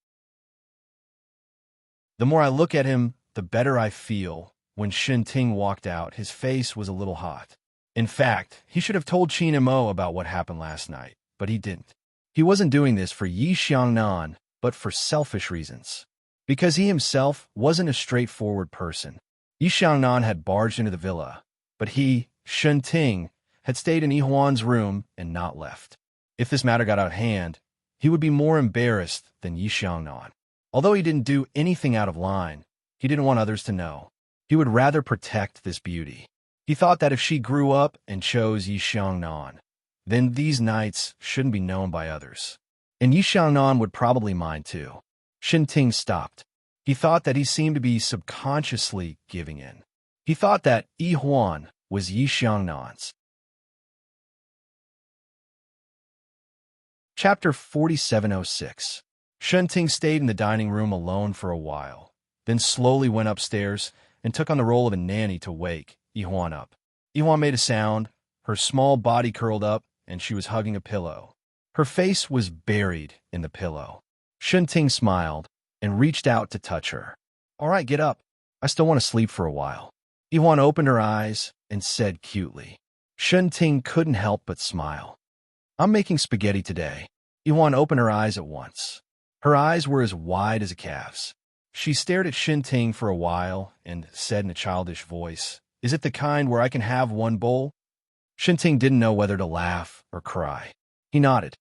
"The more I look at him, the better I feel." When Shunting walked out, his face was a little hot. In fact, he should have told Qin Mo about what happened last night, but he didn't. He wasn't doing this for Yi Xiangnan, but for selfish reasons. Because he himself wasn't a straightforward person. Yi Xiangnan had barged into the villa, but he, Shunting, had stayed in Yihuan's room and not left. If this matter got out of hand, he would be more embarrassed than Yi Xiangnan. Although he didn't do anything out of line, he didn't want others to know. He would rather protect this beauty. He thought that if she grew up and chose Yi Xiangnan, then these nights shouldn't be known by others. And Yi Xiangnan would probably mind too. Shunting stopped. He thought that he seemed to be subconsciously giving in. He thought that Yihuan was Yi Xiangnan's. Chapter 4706. Shunting stayed in the dining room alone for a while, then slowly went upstairs and took on the role of a nanny to wake Yihuan up. Yihuan made a sound, her small body curled up, and she was hugging a pillow. Her face was buried in the pillow. Shunting smiled and reached out to touch her. "All right, get up. I still want to sleep for a while." Yihuan opened her eyes and said cutely. Shunting couldn't help but smile. "I'm making spaghetti today." Yihuan opened her eyes at once. Her eyes were as wide as a calf's. She stared at Shunting for a while and said in a childish voice, "Is it the kind where I can have one bowl?" Shunting didn't know whether to laugh or cry. He nodded.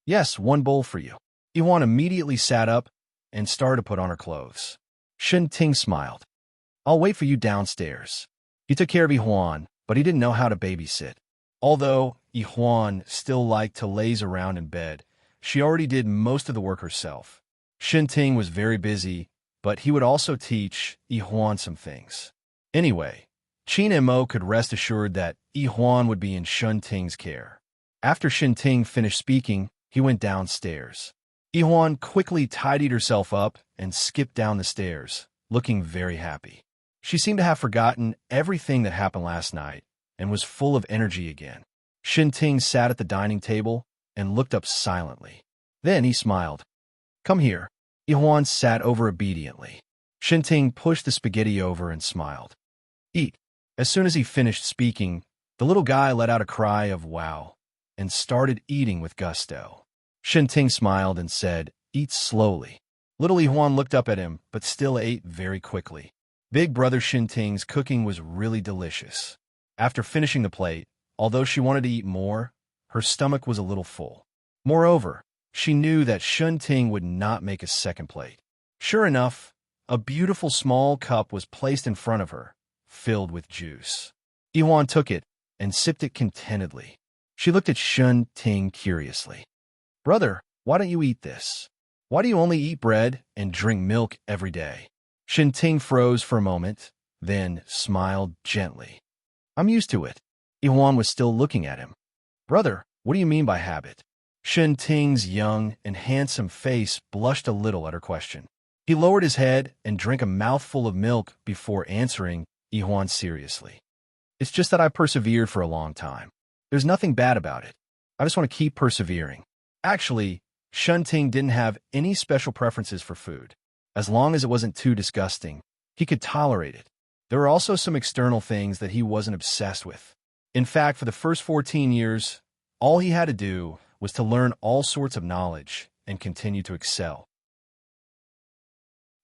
"Yes, one bowl for you." Yihuan immediately sat up and started to put on her clothes. Shunting smiled. "I'll wait for you downstairs." He took care of Yihuan, but he didn't know how to babysit. Although Yihuan still liked to laze around in bed, she already did most of the work herself. Shunting was very busy, but he would also teach Yihuan some things. Anyway, Qin Mo could rest assured that Yihuan would be in Shunting's care. After Shunting finished speaking, he went downstairs. Yihuan quickly tidied herself up and skipped down the stairs, looking very happy. She seemed to have forgotten everything that happened last night and was full of energy again. Shunting sat at the dining table and looked up silently. Then he smiled. "Come here." Yihuan sat over obediently. Shunting pushed the spaghetti over and smiled. "Eat." As soon as he finished speaking, the little guy let out a cry of wow and started eating with gusto. Shunting smiled and said, "Eat slowly." Little Yihuan looked up at him, but still ate very quickly. Big brother Shunting's cooking was really delicious. After finishing the plate, although she wanted to eat more, her stomach was a little full. Moreover, she knew that Shunting would not make a second plate. Sure enough, a beautiful small cup was placed in front of her, filled with juice. Yihuan took it and sipped it contentedly. She looked at Shunting curiously. "Brother, why don't you eat this? Why do you only eat bread and drink milk every day?" Shunting froze for a moment, then smiled gently. "I'm used to it." Yihuan was still looking at him. "Brother, What do you mean by habit? Shen Ting's young and handsome face blushed a little at her question. He lowered his head and drank a mouthful of milk before answering Yihuan seriously. It's just that I persevered for a long time. There's nothing bad about it. I just want to keep persevering. Actually, Shen Ting didn't have any special preferences for food. As long as it wasn't too disgusting, he could tolerate it. There were also some external things that he wasn't obsessed with. In fact, for the first 14 years, all he had to do was to learn all sorts of knowledge and continue to excel.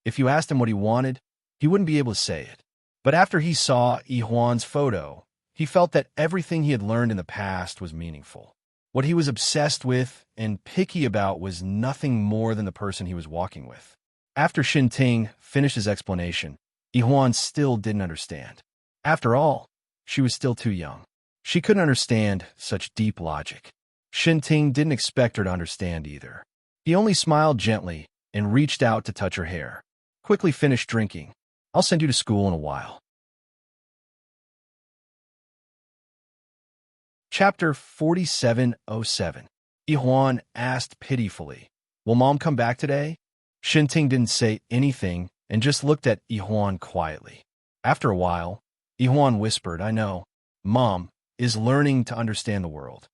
If you asked him what he wanted, he wouldn't be able to say it. But after he saw Yihuan's photo, he felt that everything he had learned in the past was meaningful. What he was obsessed with and picky about was nothing more than the person he was walking with. After Shen Ting finished his explanation, Yihuan still didn't understand. After all, she was still too young. She couldn't understand such deep logic. Shen Ting didn't expect her to understand either. He only smiled gently and reached out to touch her hair. Quickly finish drinking. I'll send you to school in a while. Chapter 4707. Yihuan asked pitifully, "Will Mom come back today?" Shen Ting didn't say anything and just looked at Yihuan quietly. After a while, Yihuan whispered, "I know. Mom is learning to understand the world."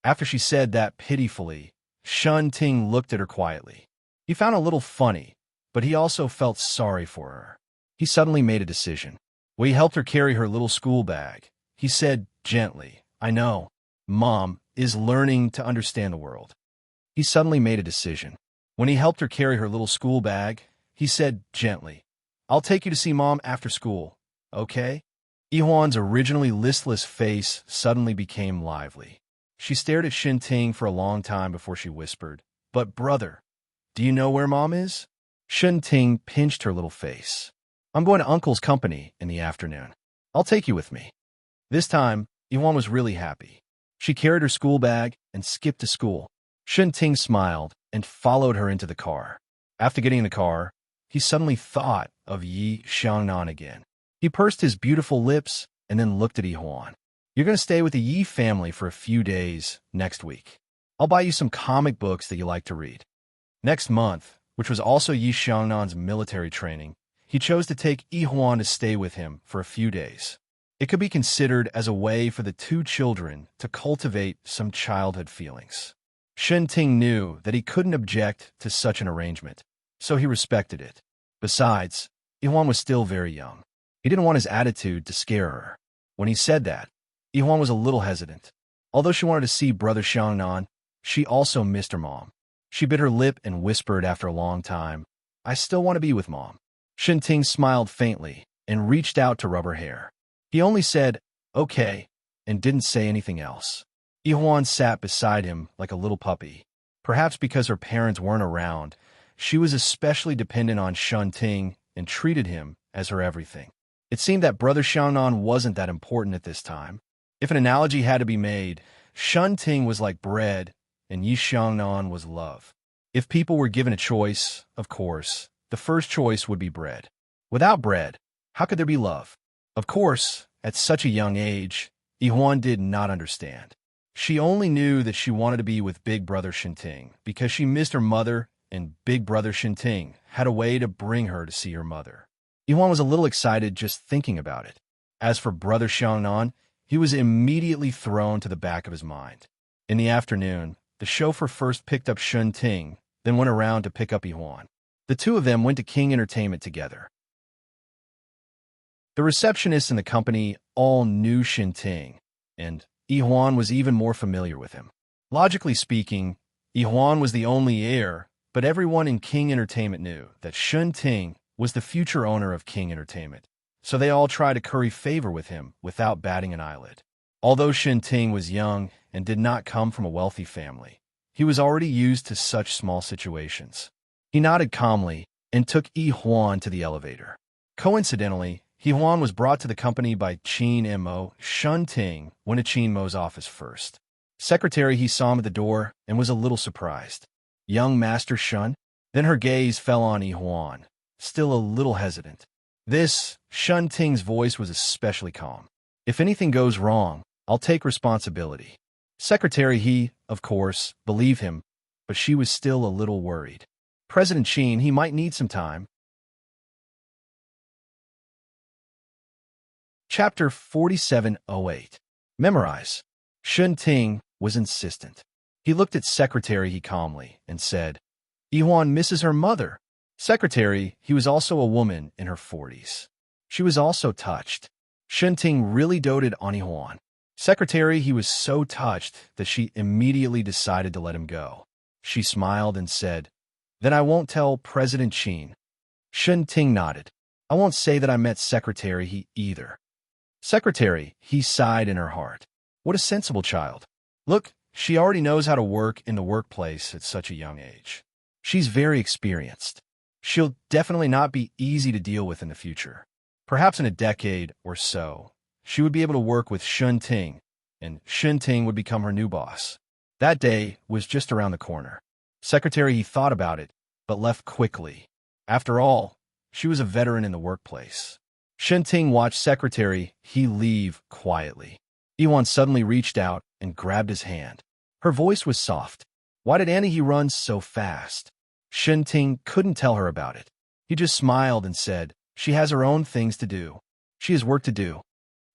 After she said that pitifully, Shen Ting looked at her quietly. He found it a little funny, but he also felt sorry for her. He suddenly made a decision. When he helped her carry her little school bag, he said gently, "I know. Mom is learning to understand the world." He suddenly made a decision. When he helped her carry her little school bag, he said gently, "I'll take you to see Mom after school, okay?" Yihuan's originally listless face suddenly became lively. She stared at Shen Ting for a long time before she whispered, "But brother, do you know where Mom is?" Shen Ting pinched her little face. "I'm going to Uncle's company in the afternoon. I'll take you with me." This time, Yihuan was really happy. She carried her school bag and skipped to school. Shen Ting smiled and followed her into the car. After getting in the car, he suddenly thought of Yi Xiangnan again. He pursed his beautiful lips and then looked at Yihuan. "You're going to stay with the Yi family for a few days next week. I'll buy you some comic books that you like to read." Next month, which was also Yi Xiangnan's military training, he chose to take Yihuan to stay with him for a few days. It could be considered as a way for the two children to cultivate some childhood feelings. Shen Ting knew that he couldn't object to such an arrangement, so he respected it. Besides, Yihuan was still very young. He didn't want his attitude to scare her. When he said that, Yihuan was a little hesitant. Although she wanted to see Brother Xiangnan, she also missed her mom. She bit her lip and whispered after a long time, "I still want to be with Mom." Shen Ting smiled faintly and reached out to rub her hair. He only said, "Okay," and didn't say anything else. Yihuan sat beside him like a little puppy. Perhaps because her parents weren't around, she was especially dependent on Shen Ting and treated him as her everything. It seemed that Brother Xiangnan wasn't that important at this time. If an analogy had to be made, Shen Ting was like bread and Yi Xiangnan was love. If people were given a choice, of course, the first choice would be bread. Without bread, how could there be love? Of course, at such a young age, Yihuan did not understand. She only knew that she wanted to be with Big Brother Shen Ting because she missed her mother, and Big Brother Shen Ting had a way to bring her to see her mother. Yihuan was a little excited just thinking about it. As for Brother Xiangnan, he was immediately thrown to the back of his mind. In the afternoon, the chauffeur first picked up Shen Ting, then went around to pick up Yihuan. The two of them went to King Entertainment together. The receptionists in the company all knew Shen Ting, and Yihuan was even more familiar with him. Logically speaking, Yihuan was the only heir, but everyone in King Entertainment knew that Shen Ting was the future owner of King Entertainment, so they all tried to curry favor with him without batting an eyelid. Although Shen Ting was young and did not come from a wealthy family, he was already used to such small situations. He nodded calmly and took Yihuan to the elevator. Coincidentally, Yihuan was brought to the company by Qin Mo. Shen Ting went to Qin Mo's office first. Secretary he saw him at the door and was a little surprised. "Young Master Shen?" Then her gaze fell on Yihuan, still a little hesitant. This, Shen Ting's voice was especially calm. "If anything goes wrong, I'll take responsibility." Secretary, he, of course, believed him, but she was still a little worried. President Qin, he might need some time. Chapter 4708. Memorize. Shun Ting was insistent. He looked at Secretary he calmly and said, Yihuan misses her mother. Secretary, he was also a woman in her 40s. She was also touched. Shun Ting really doted on Yihuan. Secretary, he was so touched that she immediately decided to let him go. She smiled and said, Then I won't tell President Qin. Shun Ting nodded. I won't say that I met Secretary he either. Secretary, he sighed in her heart. What a sensible child. Look, she already knows how to work in the workplace at such a young age. She's very experienced. She'll definitely not be easy to deal with in the future. Perhaps in a decade or so, she would be able to work with Shun Ting, and Shun Ting would become her new boss. That day was just around the corner. Secretary, he thought about it, but left quickly. After all, she was a veteran in the workplace. Shun Ting watched Secretary he leave quietly. Yihuan suddenly reached out and grabbed his hand. Her voice was soft. Why did Annie he run so fast? Shun Ting couldn't tell her about it. He just smiled and said, She has her own things to do. She has work to do.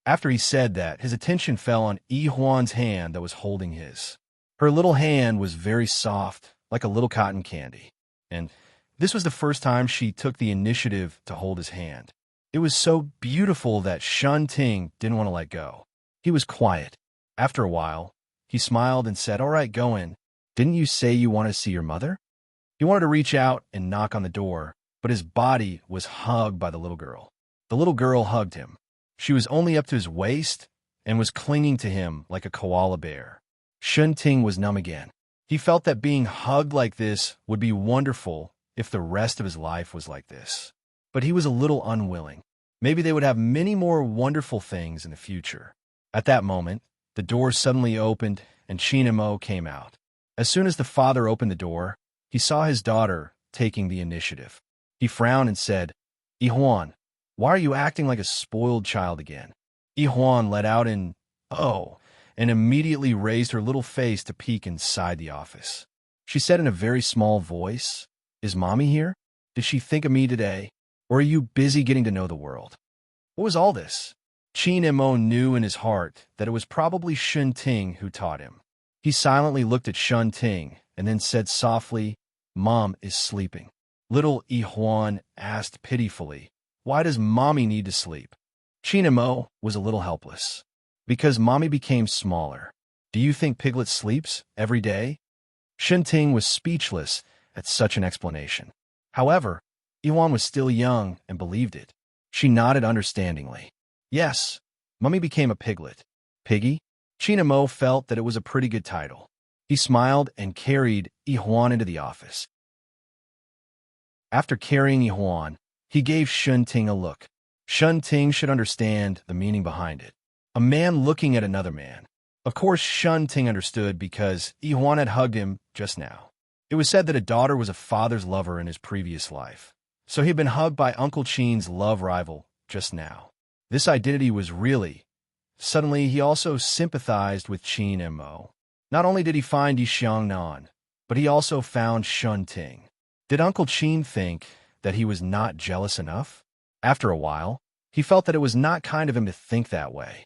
After he said that, his attention fell on Yihuan's hand that was holding his. Her little hand was very soft, like a little cotton candy. And this was the first time she took the initiative to hold his hand. It was so beautiful that Shun Ting didn't want to let go. He was quiet. After a while, he smiled and said, All right, go in. Didn't you say you want to see your mother? He wanted to reach out and knock on the door, but his body was hugged by the little girl. The little girl hugged him. She was only up to his waist and was clinging to him like a koala bear. Shun Ting was numb again. He felt that being hugged like this would be wonderful if the rest of his life was like this. But he was a little unwilling. Maybe they would have many more wonderful things in the future. At that moment, the door suddenly opened and Qin and Mo came out. As soon as the father opened the door, he saw his daughter taking the initiative. He frowned and said, Yihuan, why are you acting like a spoiled child again? Yihuan let out an, oh, and immediately raised her little face to peek inside the office. She said in a very small voice, Is Mommy here? Did she think of me today? Or are you busy getting to know the world? What was all this? Qin and Mo knew in his heart that it was probably Shun Ting who taught him. He silently looked at Shun Ting and then said softly, Mom is sleeping. Little Yihuan asked pitifully, Why does Mommy need to sleep? Qin and Mo was a little helpless. Because Mommy became smaller. Do you think Piglet sleeps every day? Shun Ting was speechless at such an explanation. However, Yihuan was still young and believed it. She nodded understandingly. Yes, Mummy became a piglet. Piggy? Qin and Mo felt that it was a pretty good title. He smiled and carried Yihuan into the office. After carrying Yihuan, he gave Shun Ting a look. Shun Ting should understand the meaning behind it. A man looking at another man. Of course, Shun Ting understood because Yihuan had hugged him just now. It was said that a daughter was a father's lover in his previous life. So he had been hugged by Uncle Qin's love rival just now. This identity was really. Suddenly, he also sympathized with Qin and Mo. Not only did he find Yi Xiangnan, but he also found Shun Ting. Did Uncle Qin think that he was not jealous enough? After a while, he felt that it was not kind of him to think that way.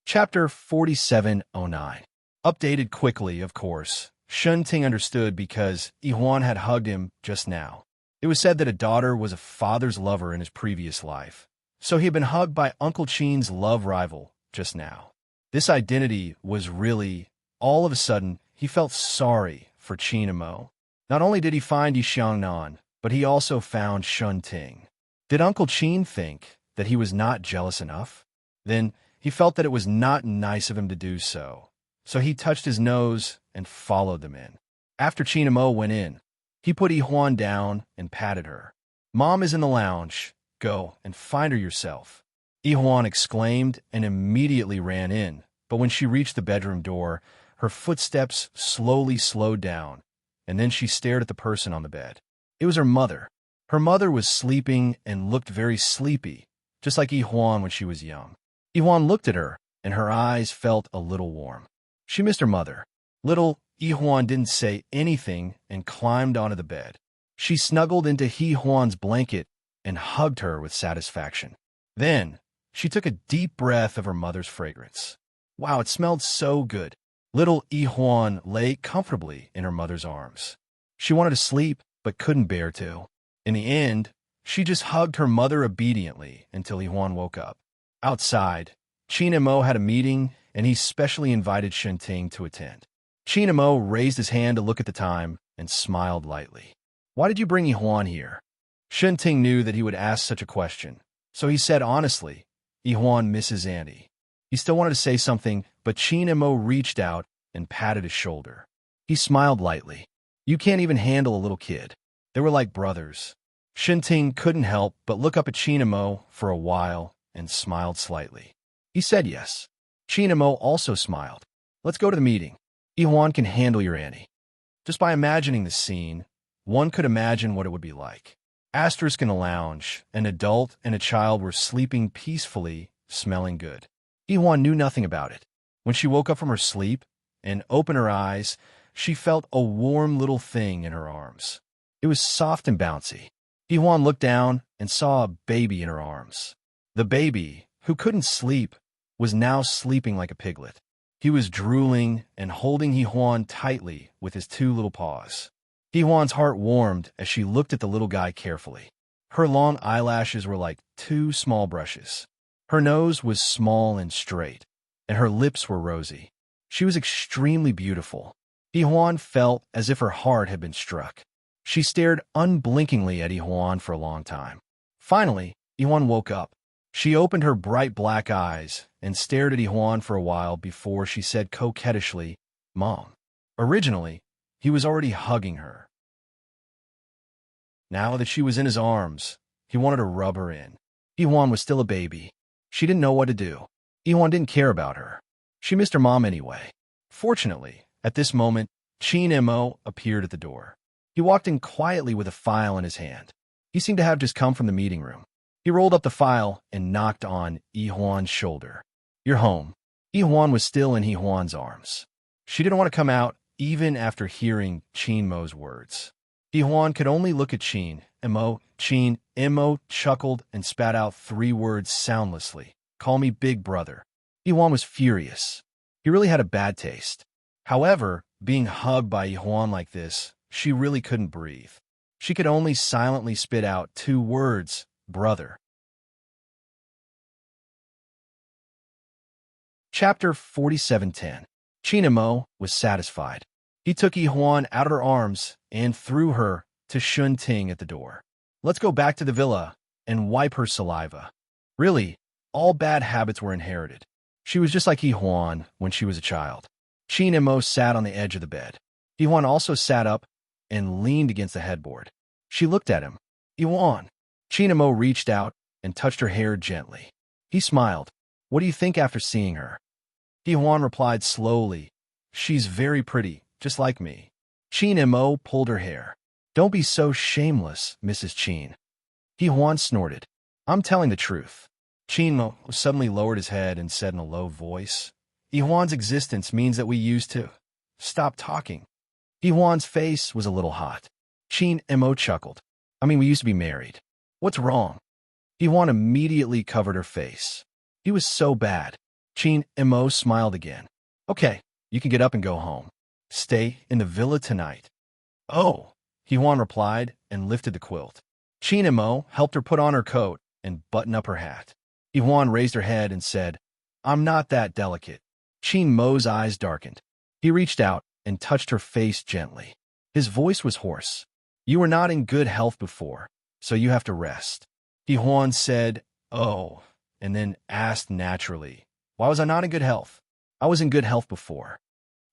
Chapter 4709. Updated quickly, of course. Shun Ting understood because Yihuan had hugged him just now. It was said that a daughter was a father's lover in his previous life. So he had been hugged by Uncle Qin's love rival just now. This identity was really. All of a sudden, he felt sorry for Qin and Mo. Not only did he find Yi Xiangnan, but he also found Shun Ting. Did Uncle Qin think that he was not jealous enough? Then he felt that it was not nice of him to do so. So he touched his nose and followed them in. After Qin and Mo went in, he put Yihuan down and patted her. Mom is in the lounge. Go and find her yourself. Yihuan exclaimed and immediately ran in, but when she reached the bedroom door, her footsteps slowly slowed down, and then she stared at the person on the bed. It was her mother. Her mother was sleeping and looked very sleepy, just like Yihuan when she was young. Ihuan looked at her, and her eyes felt a little warm. She missed her mother. Little Ihuan didn't say anything and climbed onto the bed. She snuggled into Ihuan's blanket and hugged her with satisfaction. Then, she took a deep breath of her mother's fragrance. Wow, it smelled so good. Little Ihuan lay comfortably in her mother's arms. She wanted to sleep, but couldn't bear to. In the end, she just hugged her mother obediently until Ihuan woke up. Outside, Qin and Mo had a meeting, and he specially invited Shenting to attend. Qin and Mo raised his hand to look at the time and smiled lightly. Why did you bring Ihuan here? Shenting knew that he would ask such a question, so he said honestly, Ihuan misses Auntie. He still wanted to say something, but Qin and Mo reached out and patted his shoulder. He smiled lightly. You can't even handle a little kid. They were like brothers. Shenting couldn't help but look up at Qin and Mo for a while and smiled slightly. He said yes. Qin and Mo also smiled. Let's go to the meeting. Ihuan can handle your Auntie. Just by imagining the scene, one could imagine what it would be like. Asterisk in a lounge, an adult and a child were sleeping peacefully, smelling good. Ihuan knew nothing about it. When she woke up from her sleep and opened her eyes, she felt a warm little thing in her arms. It was soft and bouncy. Ihuan looked down and saw a baby in her arms. The baby, who couldn't sleep, was now sleeping like a piglet. He was drooling and holding Ihuan tightly with his two little paws. Ihuan's heart warmed as she looked at the little guy carefully. Her long eyelashes were like two small brushes. Her nose was small and straight, and her lips were rosy. She was extremely beautiful. Ihuan felt as if her heart had been struck. She stared unblinkingly at Ihuan for a long time. Finally, Ihuan woke up. She opened her bright black eyes and stared at Ihuan for a while before she said coquettishly, Mom. Originally, he was already hugging her. Now that she was in his arms, he wanted to rub her in. Ihuan was still a baby. She didn't know what to do. Ihuan didn't care about her. She missed her mom anyway. Fortunately, at this moment, Qin and Mo appeared at the door. He walked in quietly with a file in his hand. He seemed to have just come from the meeting room. He rolled up the file and knocked on Ihuan's shoulder. You're home. Ihuan was still in Ihuan's arms. She didn't want to come out even after hearing Qin Mo's words. Ihuan could only look at Qin and Mo. Qin and Mo chuckled and spat out 3 words soundlessly. Call me Big Brother. Ihuan was furious. He really had a bad taste. However, being hugged by Ihuan like this, she really couldn't breathe. She could only silently spit out 2 words, brother. Chapter 47:10. Qin and Mo was satisfied. He took Ihuan out of her arms and threw her to Shunting at the door. Let's go back to the villa and wipe her saliva. Really, all bad habits were inherited. She was just like Ihuan when she was a child. Qin and Mo sat on the edge of the bed. Ihuan also sat up and leaned against the headboard. She looked at him. Ihuan. Qin and Mo reached out and touched her hair gently. He smiled. What do you think after seeing her? Ihuan replied slowly. She's very pretty, just like me. Qin and Mo pulled her hair. Don't be so shameless, Mrs. Qin. Ihuan snorted. I'm telling the truth. Qin Mo suddenly lowered his head and said in a low voice, Ihuan's existence means that we used to stop talking. Ihuan's face was a little hot. Qin and Mo chuckled. I mean, we used to be married. What's wrong? Ihuan immediately covered her face. He was so bad. Qin and Mo smiled again. Okay, you can get up and go home. Stay in the villa tonight. Oh, Ihuan replied and lifted the quilt. Qin and Mo helped her put on her coat and button up her hat. Ihuan raised her head and said, I'm not that delicate. Qin Mo's eyes darkened. He reached out and touched her face gently. His voice was hoarse. You were not in good health before, so you have to rest. Ihuan said, oh, and then asked naturally, why was I not in good health? I was in good health before.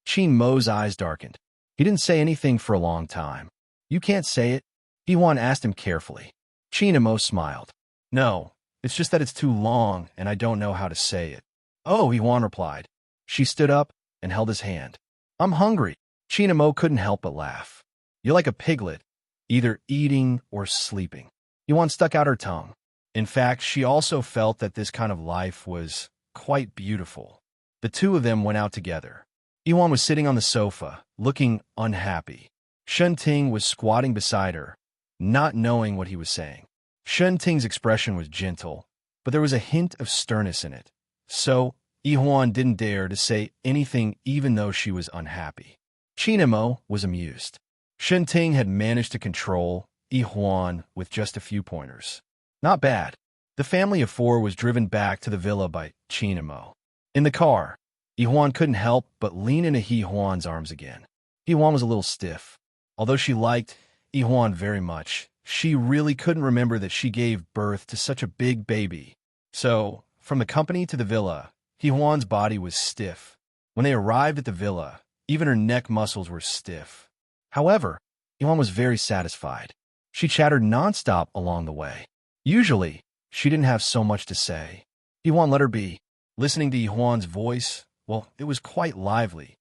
Qin Mo's eyes darkened. He didn't say anything for a long time. You can't say it? Ihuan asked him carefully. Qin and Mo smiled. No, it's just that it's too long and I don't know how to say it. Oh, Ihuan replied. She stood up and held his hand. I'm hungry. Qin and Mo couldn't help but laugh. You're like a piglet, either eating or sleeping. Ihuan stuck out her tongue. In fact, she also felt that this kind of life was quite beautiful. The two of them went out together. Yihuan was sitting on the sofa, looking unhappy. Shunting was squatting beside her, not knowing what he was saying. Shunting's expression was gentle, but there was a hint of sternness in it. So, Yihuan didn't dare to say anything even though she was unhappy. Qinemo was amused. Shunting had managed to control Yihuan with just a few pointers. Not bad. The family of four was driven back to the villa by Qinemo. In the car, Yihuan couldn't help but lean into Yihuan's arms again. Yihuan was a little stiff. Although she liked Yihuan very much, she really couldn't remember that she gave birth to such a big baby. So, from the company to the villa, Yihuan's body was stiff. When they arrived at the villa, even her neck muscles were stiff. However, Yihuan was very satisfied. She chattered nonstop along the way. Usually, she didn't have so much to say. Yihuan let her be. Listening to Yihuan's voice, well, it was quite lively.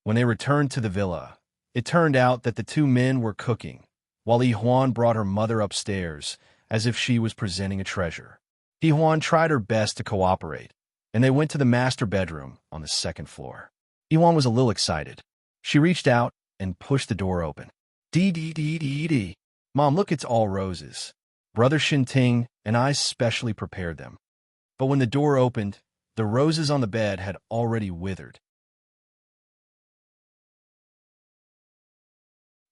When they returned to the villa, it turned out that the two men were cooking, while Yihuan brought her mother upstairs as if she was presenting a treasure. Yihuan tried her best to cooperate, and they went to the master bedroom on the second floor. Yihuan was a little excited. She reached out and pushed the door open. Dee. Mom, look, it's all roses. Brother Shinting and I specially prepared them. But when the door opened, the roses on the bed had already withered.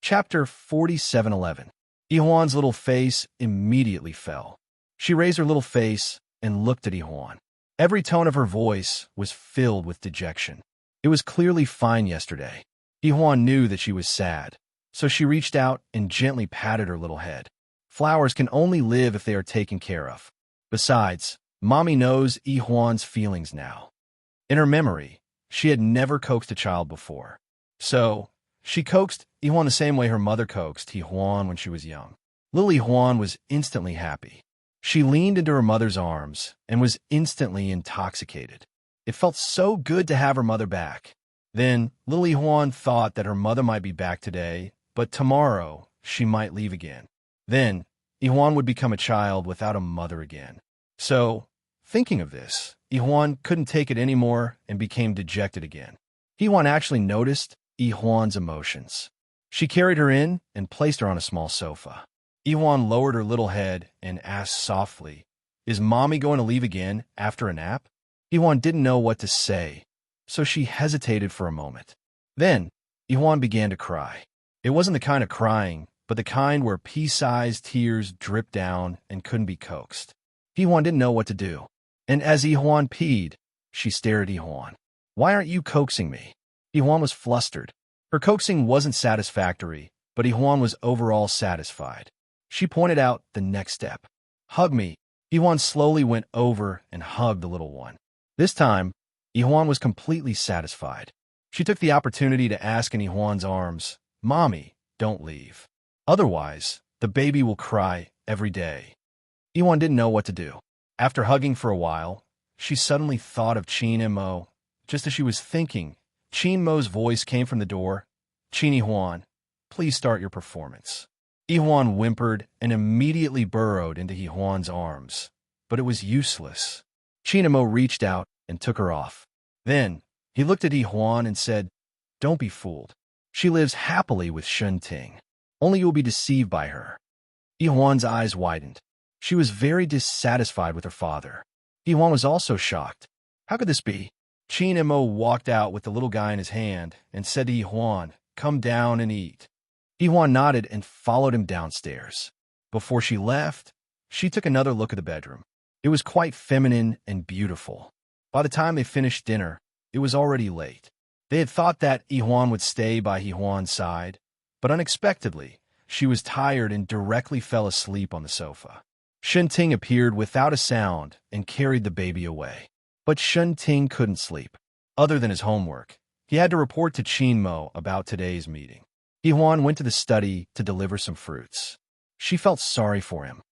Chapter 47:11. Yihuan's little face immediately fell. She raised her little face and looked at Yihuan. Every tone of her voice was filled with dejection. It was clearly fine yesterday. Yihuan knew that she was sad, so she reached out and gently patted her little head. Flowers can only live if they are taken care of. Besides, Mommy knows Yihuan's feelings now. In her memory, she had never coaxed a child before. So, she coaxed Yihuan the same way her mother coaxed Yihuan when she was young. Little Yihuan was instantly happy. She leaned into her mother's arms and was instantly intoxicated. It felt so good to have her mother back. Then, little Yihuan thought that her mother might be back today, but tomorrow she might leave again. Then, Yihuan would become a child without a mother again. So, thinking of this, Yihuan couldn't take it anymore and became dejected again. Yihuan actually noticed Yihuan's emotions. She carried her in and placed her on a small sofa. Yihuan lowered her little head and asked softly, "Is Mommy going to leave again after a nap?" Yihuan didn't know what to say, so she hesitated for a moment. Then, Yihuan began to cry. It wasn't the kind of crying, but the kind where pea-sized tears dripped down and couldn't be coaxed. Yihuan didn't know what to do. And as Yihuan peed, she stared at Yihuan. "Why aren't you coaxing me?" Yihuan was flustered. Her coaxing wasn't satisfactory, but Yihuan was overall satisfied. She pointed out the next step. "Hug me." Yihuan slowly went over and hugged the little one. This time, Yihuan was completely satisfied. She took the opportunity to ask in Yihuan's arms, "Mommy, don't leave. Otherwise, the baby will cry every day." Yihuan didn't know what to do. After hugging for a while, she suddenly thought of Qinemo. Just as she was thinking, Qinmo's voice came from the door. "Qin Yihuan, please start your performance." Yihuan whimpered and immediately burrowed into Yihuan's arms, but it was useless. Qinemo reached out and took her off. Then, he looked at Yihuan and said, "Don't be fooled. She lives happily with Shunting. Only you will be deceived by her." Yihuan's eyes widened. She was very dissatisfied with her father. Yihuan was also shocked. How could this be? Qinemo walked out with the little guy in his hand and said to Yihuan, "Come down and eat." Yihuan nodded and followed him downstairs. Before she left, she took another look at the bedroom. It was quite feminine and beautiful. By the time they finished dinner, it was already late. They had thought that Yihuan would stay by Yihuan's side, but unexpectedly, she was tired and directly fell asleep on the sofa. Shunting appeared without a sound and carried the baby away. But Shunting couldn't sleep. Other than his homework, he had to report to Qinemo about today's meeting. Yihuan went to the study to deliver some fruits. She felt sorry for him.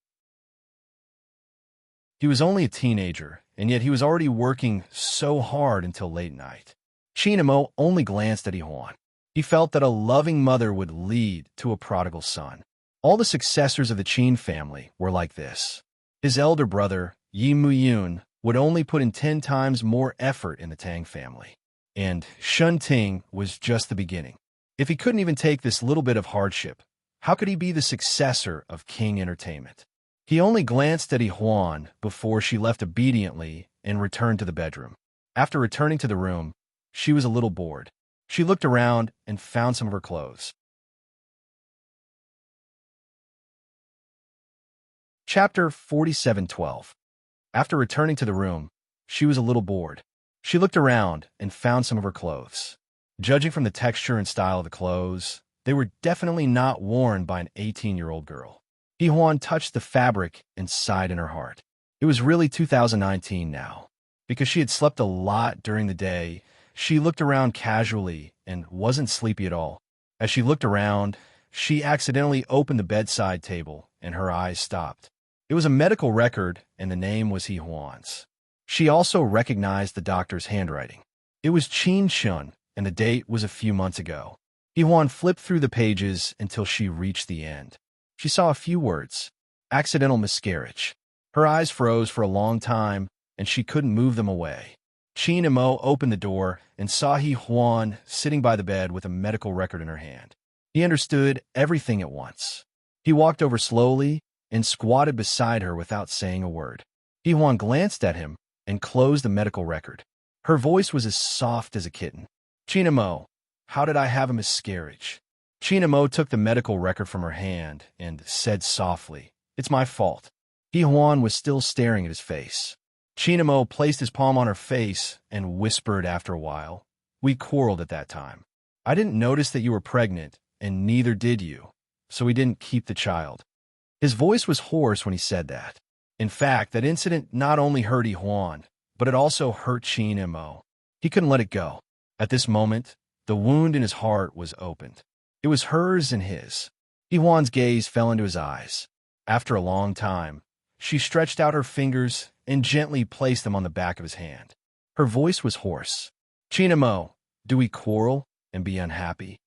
He was only a teenager, and yet he was already working so hard until late night. Qinemo only glanced at Yihuan. He felt that a loving mother would lead to a prodigal son. All the successors of the Qin family were like this. His elder brother, Yi Muyun, would only put in 10 times more effort in the Tang family. And shunting was just the beginning. If he couldn't even take this little bit of hardship, how could he be the successor of King Entertainment? He only glanced at Huan before she left obediently and returned to the bedroom. After returning to the room, she was a little bored. She looked around and found some of her clothes. Chapter 47:12. After returning to the room, she was a little bored. She looked around and found some of her clothes. Judging from the texture and style of the clothes, they were definitely not worn by an 18-year-old girl. Huan touched the fabric and sighed in her heart. It was really 2019 now. Because she had slept a lot during the day, she looked around casually and wasn't sleepy at all. As she looked around, she accidentally opened the bedside table and her eyes stopped. It was a medical record and the name was Huan's. She also recognized the doctor's handwriting. It was Qin Shun and the date was a few months ago. Huan flipped through the pages until she reached the end. She saw a few words. Accidental miscarriage. Her eyes froze for a long time and she couldn't move them away. Qin Mo opened the door and saw Huan sitting by the bed with a medical record in her hand. He understood everything at once. He walked over slowly and squatted beside her without saying a word. Huan glanced at him and closed the medical record. Her voice was as soft as a kitten. Qin Mo, how did I have a miscarriage? Qin Mo took the medical record from her hand and said softly, "It's my fault." Huan was still staring at his face. Qin Mo placed his palm on her face and whispered after a while, "We quarreled at that time. I didn't notice that you were pregnant, and neither did you, so we didn't keep the child." His voice was hoarse when he said that. In fact, that incident not only hurt Huan, but it also hurt Qin Mo. He couldn't let it go. At this moment, the wound in his heart was opened. It was hers and his. Huan's gaze fell into his eyes. After a long time, she stretched out her fingers and gently placed them on the back of his hand. Her voice was hoarse. "Qin Mo, do we quarrel and be unhappy?"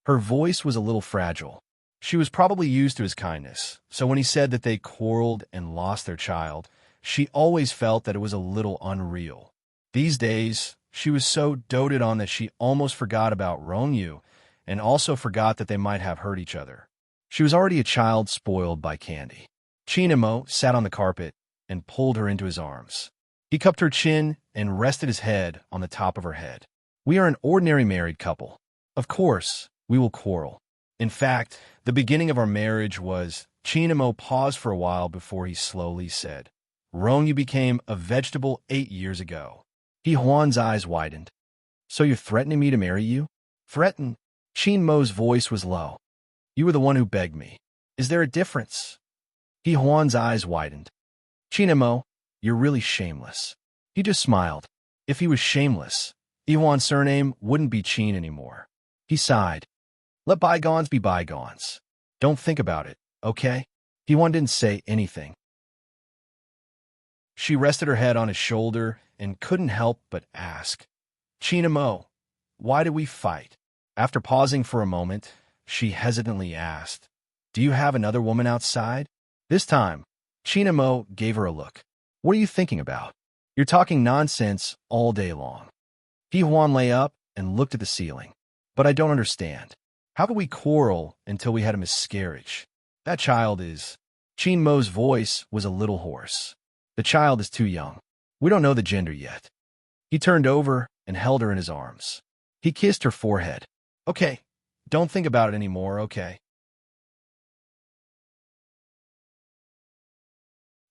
Her voice was a little fragile. She was probably used to his kindness, so when he said that they quarreled and lost their child, she always felt that it was a little unreal. These days, she was so doted on that she almost forgot about Rongyu and also forgot that they might have hurt each other. She was already a child spoiled by candy. Qin Mo sat on the carpet and pulled her into his arms. He cupped her chin and rested his head on the top of her head. "We are an ordinary married couple. Of course, we will quarrel. In fact, the beginning of our marriage was..." Qin Mo paused for a while before he slowly said, "Rongyu became a vegetable 8 years ago." Huan's eyes widened. "So you're threatening me to marry you?" "Threaten?" Qin Mo's voice was low. "You were the one who begged me. Is there a difference?" Huan's eyes widened. "Qin Mo, you're really shameless." He just smiled. If he was shameless, Huan's surname wouldn't be Qin anymore. He sighed. "Let bygones be bygones. Don't think about it, okay?" Huan didn't say anything. She rested her head on his shoulder and couldn't help but ask, "Qin Mo, why did we fight?" After pausing for a moment, she hesitantly asked, "Do you have another woman outside?" This time, Qin Mo gave her a look. "What are you thinking about? You're talking nonsense all day long." Huan lay up and looked at the ceiling. "But I don't understand. How could we quarrel until we had a miscarriage? That child is..." Qin Mo's voice was a little hoarse. "The child is too young. We don't know the gender yet." He turned over and held her in his arms. He kissed her forehead. "Okay, don't think about it anymore, okay?"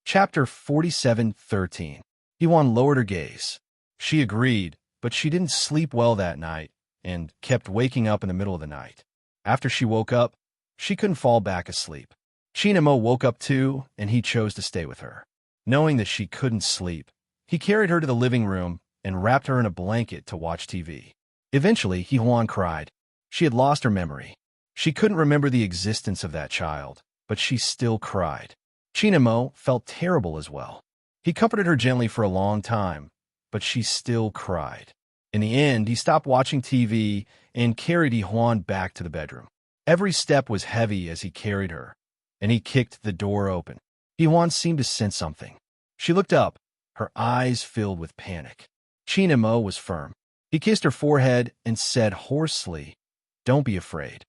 Chapter 47:13. Huan lowered her gaze. She agreed, but she didn't sleep well that night and kept waking up in the middle of the night. After she woke up, she couldn't fall back asleep. Qin Mo woke up too, and he chose to stay with her. Knowing that she couldn't sleep, he carried her to the living room and wrapped her in a blanket to watch TV. Eventually, Huan cried. She had lost her memory. She couldn't remember the existence of that child, but she still cried. Qin Mo felt terrible as well. He comforted her gently for a long time, but she still cried. In the end, he stopped watching TV and carried Huan back to the bedroom. Every step was heavy as he carried her, and he kicked the door open. Huan seemed to sense something. She looked up. her eyes filled with panic. Qin Mo was firm. He kissed her forehead and said hoarsely, "Don't be afraid."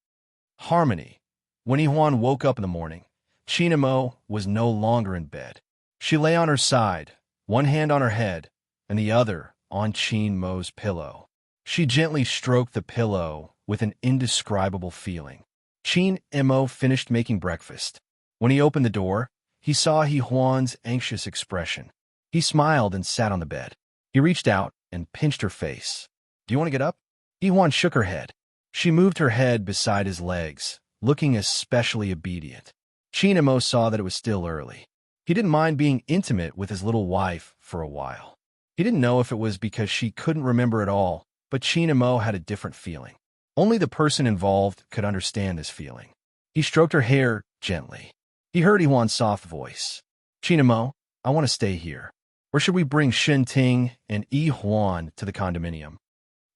Harmony. When Yihuan woke up in the morning, Qin Mo was no longer in bed. She lay on her side, one hand on her head, and the other on Qin Mo's pillow. She gently stroked the pillow with an indescribable feeling. Qin Mo finished making breakfast. When he opened the door, he saw Yihuan's anxious expression. He smiled and sat on the bed. He reached out and pinched her face. "Do you want to get up?" Yihuan shook her head. She moved her head beside his legs, looking especially obedient. Qin Mo saw that it was still early. He didn't mind being intimate with his little wife for a while. He didn't know if it was because she couldn't remember at all, but Qin Mo had a different feeling. Only the person involved could understand this feeling. He stroked her hair gently. He heard Yihuan's soft voice. "Qin Mo, I want to stay here. Or should we bring Ting and Yihuan to the condominium?"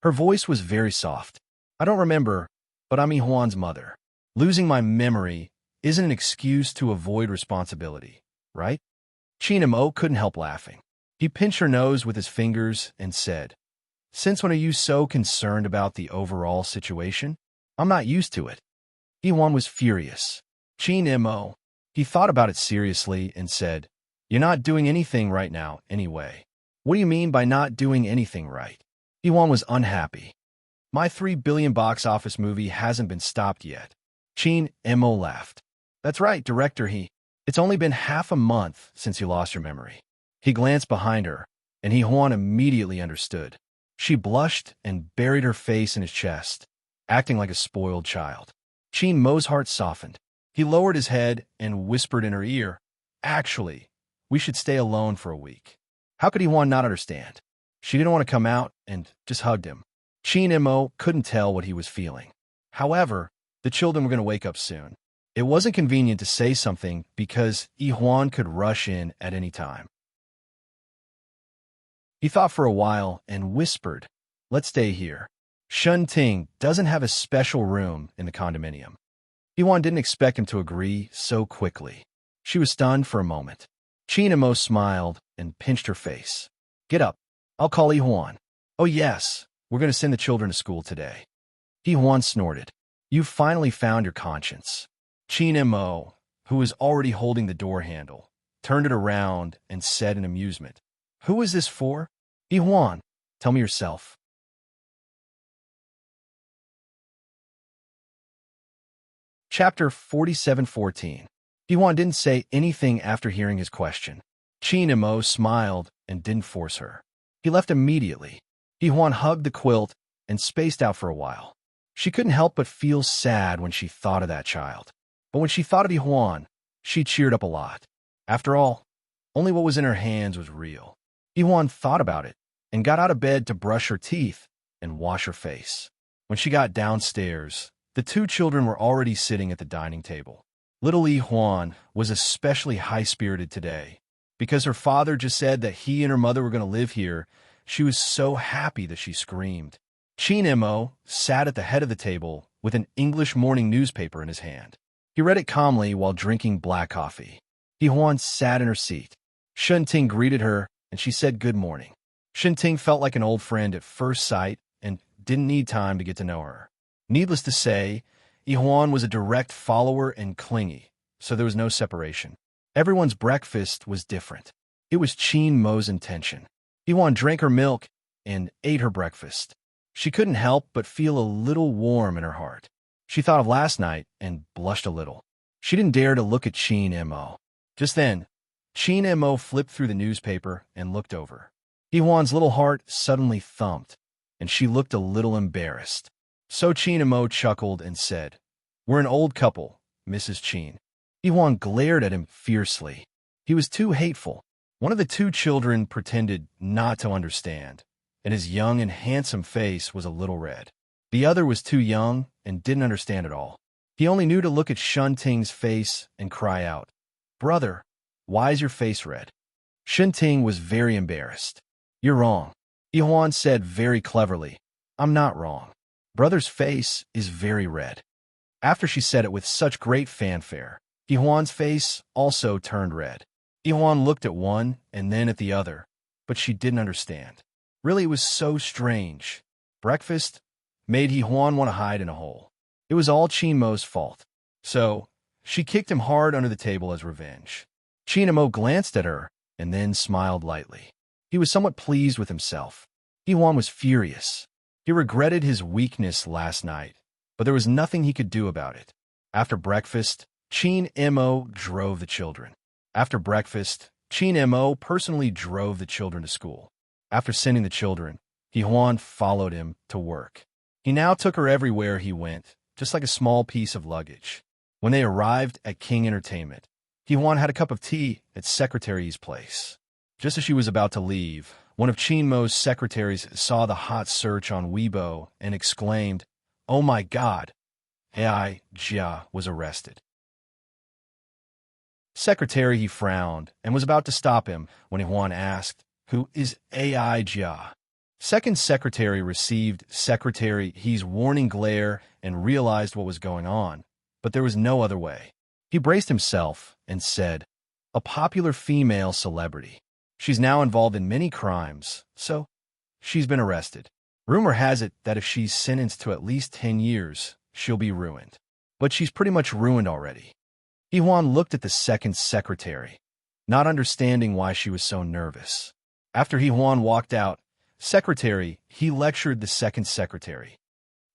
Her voice was very soft. "I don't remember, but I'm Yihuan's mother. Losing my memory isn't an excuse to avoid responsibility, right?" Qin Mo couldn't help laughing. He pinched her nose with his fingers and said, "Since when are you so concerned about the overall situation? I'm not used to it." Yihuan was furious. "Qin Mo." He thought about it seriously and said, "You're not doing anything right now, anyway." "What do you mean by not doing anything right?" Yihuan was unhappy. "My 3 billion box office movie hasn't been stopped yet." Qin Mo laughed. "That's right, director he. It's only been half a month since you lost your memory." He glanced behind her, and Yihuan immediately understood. She blushed and buried her face in his chest, acting like a spoiled child. Qin Mo's heart softened. He lowered his head and whispered in her ear, "Actually, we should stay alone for a week." How could Yihuan not understand? She didn't want to come out and just hugged him. Qin Mo couldn't tell what he was feeling. However, the children were going to wake up soon. It wasn't convenient to say something because Yihuan could rush in at any time. He thought for a while and whispered, "Let's stay here. Ting doesn't have a special room in the condominium." Yihuan didn't expect him to agree so quickly. She was stunned for a moment. Qin Mo smiled and pinched her face. "Get up. I'll call Yihuan." "Oh yes, we're going to send the children to school today." Yihuan snorted. "You've finally found your conscience." Qin Mo, who was already holding the door handle, turned it around and said in amusement, "Who is this for?" "Yihuan, tell me yourself." Chapter 47:14. Yihuan didn't say anything after hearing his question. Qin Mo smiled and didn't force her. He left immediately. Yihuan hugged the quilt and spaced out for a while. She couldn't help but feel sad when she thought of that child. But when she thought of Yihuan, she cheered up a lot. After all, only what was in her hands was real. Yihuan thought about it and got out of bed to brush her teeth and wash her face. When she got downstairs, the two children were already sitting at the dining table. Little Yihuan was especially high-spirited today. Because her father just said that he and her mother were going to live here, she was so happy that she screamed. Qin Mo sat at the head of the table with an English morning newspaper in his hand. He read it calmly while drinking black coffee. Yihuan sat in her seat. Ting greeted her, and she said good morning. Ting felt like an old friend at first sight and didn't need time to get to know her. Needless to say, Yihuan was a direct follower and clingy, so there was no separation. Everyone's breakfast was different. It was Qin Mo's intention. Yihuan drank her milk and ate her breakfast. She couldn't help but feel a little warm in her heart. She thought of last night and blushed a little. She didn't dare to look at Qin Mo. Just then, Qin Mo flipped through the newspaper and looked over. Yihuan's little heart suddenly thumped, and she looked a little embarrassed. So Qin Mo chuckled and said, "We're an old couple, Mrs. Qin." Yihuan glared at him fiercely. He was too hateful. One of the two children pretended not to understand, and his young and handsome face was a little red. The other was too young and didn't understand at all. He only knew to look at Ting's face and cry out, "Brother, why is your face red?" Ting was very embarrassed. "You're wrong." Yihuan said very cleverly, "I'm not wrong. Brother's face is very red." After she said it with such great fanfare, Yihuan's face also turned red. Yihuan looked at one and then at the other, but she didn't understand. Really, it was so strange. Breakfast made Huan want to hide in a hole. It was all Mo's fault. So, she kicked him hard under the table as revenge. Mo glanced at her and then smiled lightly. He was somewhat pleased with himself. Huan was furious. He regretted his weakness last night, but there was nothing he could do about it. After breakfast, Mo drove the children. After breakfast, Mo personally drove the children to school. After sending the children, Huan followed him to work. He now took her everywhere he went, just like a small piece of luggage. When they arrived at King Entertainment, Huan had a cup of tea at Secretary's place. Just as she was about to leave, one of Mo's secretaries saw the hot search on Weibo and exclaimed, "Oh my God!" AI Jia was arrested. Secretary he frowned and was about to stop him when Huan asked, "Who is AI Jia?" Second secretary received Secretary He's warning glare and realized what was going on, but there was no other way. He braced himself and said, "A popular female celebrity. She's now involved in many crimes, so she's been arrested. Rumor has it that if she's sentenced to at least 10 years, she'll be ruined. But she's pretty much ruined already." Huan looked at the second secretary, not understanding why she was so nervous. After Huan walked out, he lectured the second secretary.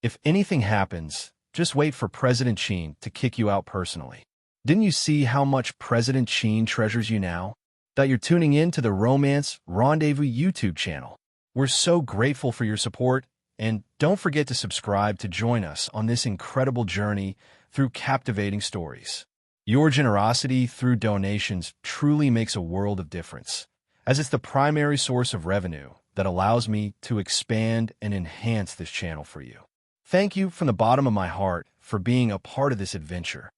"If anything happens, just wait for President Qin to kick you out personally. Didn't you see how much President Qin treasures you now? That you're tuning in to the Romance Rendezvous YouTube channel. We're so grateful for your support, and don't forget to subscribe to join us on this incredible journey through captivating stories. Your generosity through donations truly makes a world of difference, as it's the primary source of revenue that allows me to expand and enhance this channel for you. Thank you from the bottom of my heart for being a part of this adventure.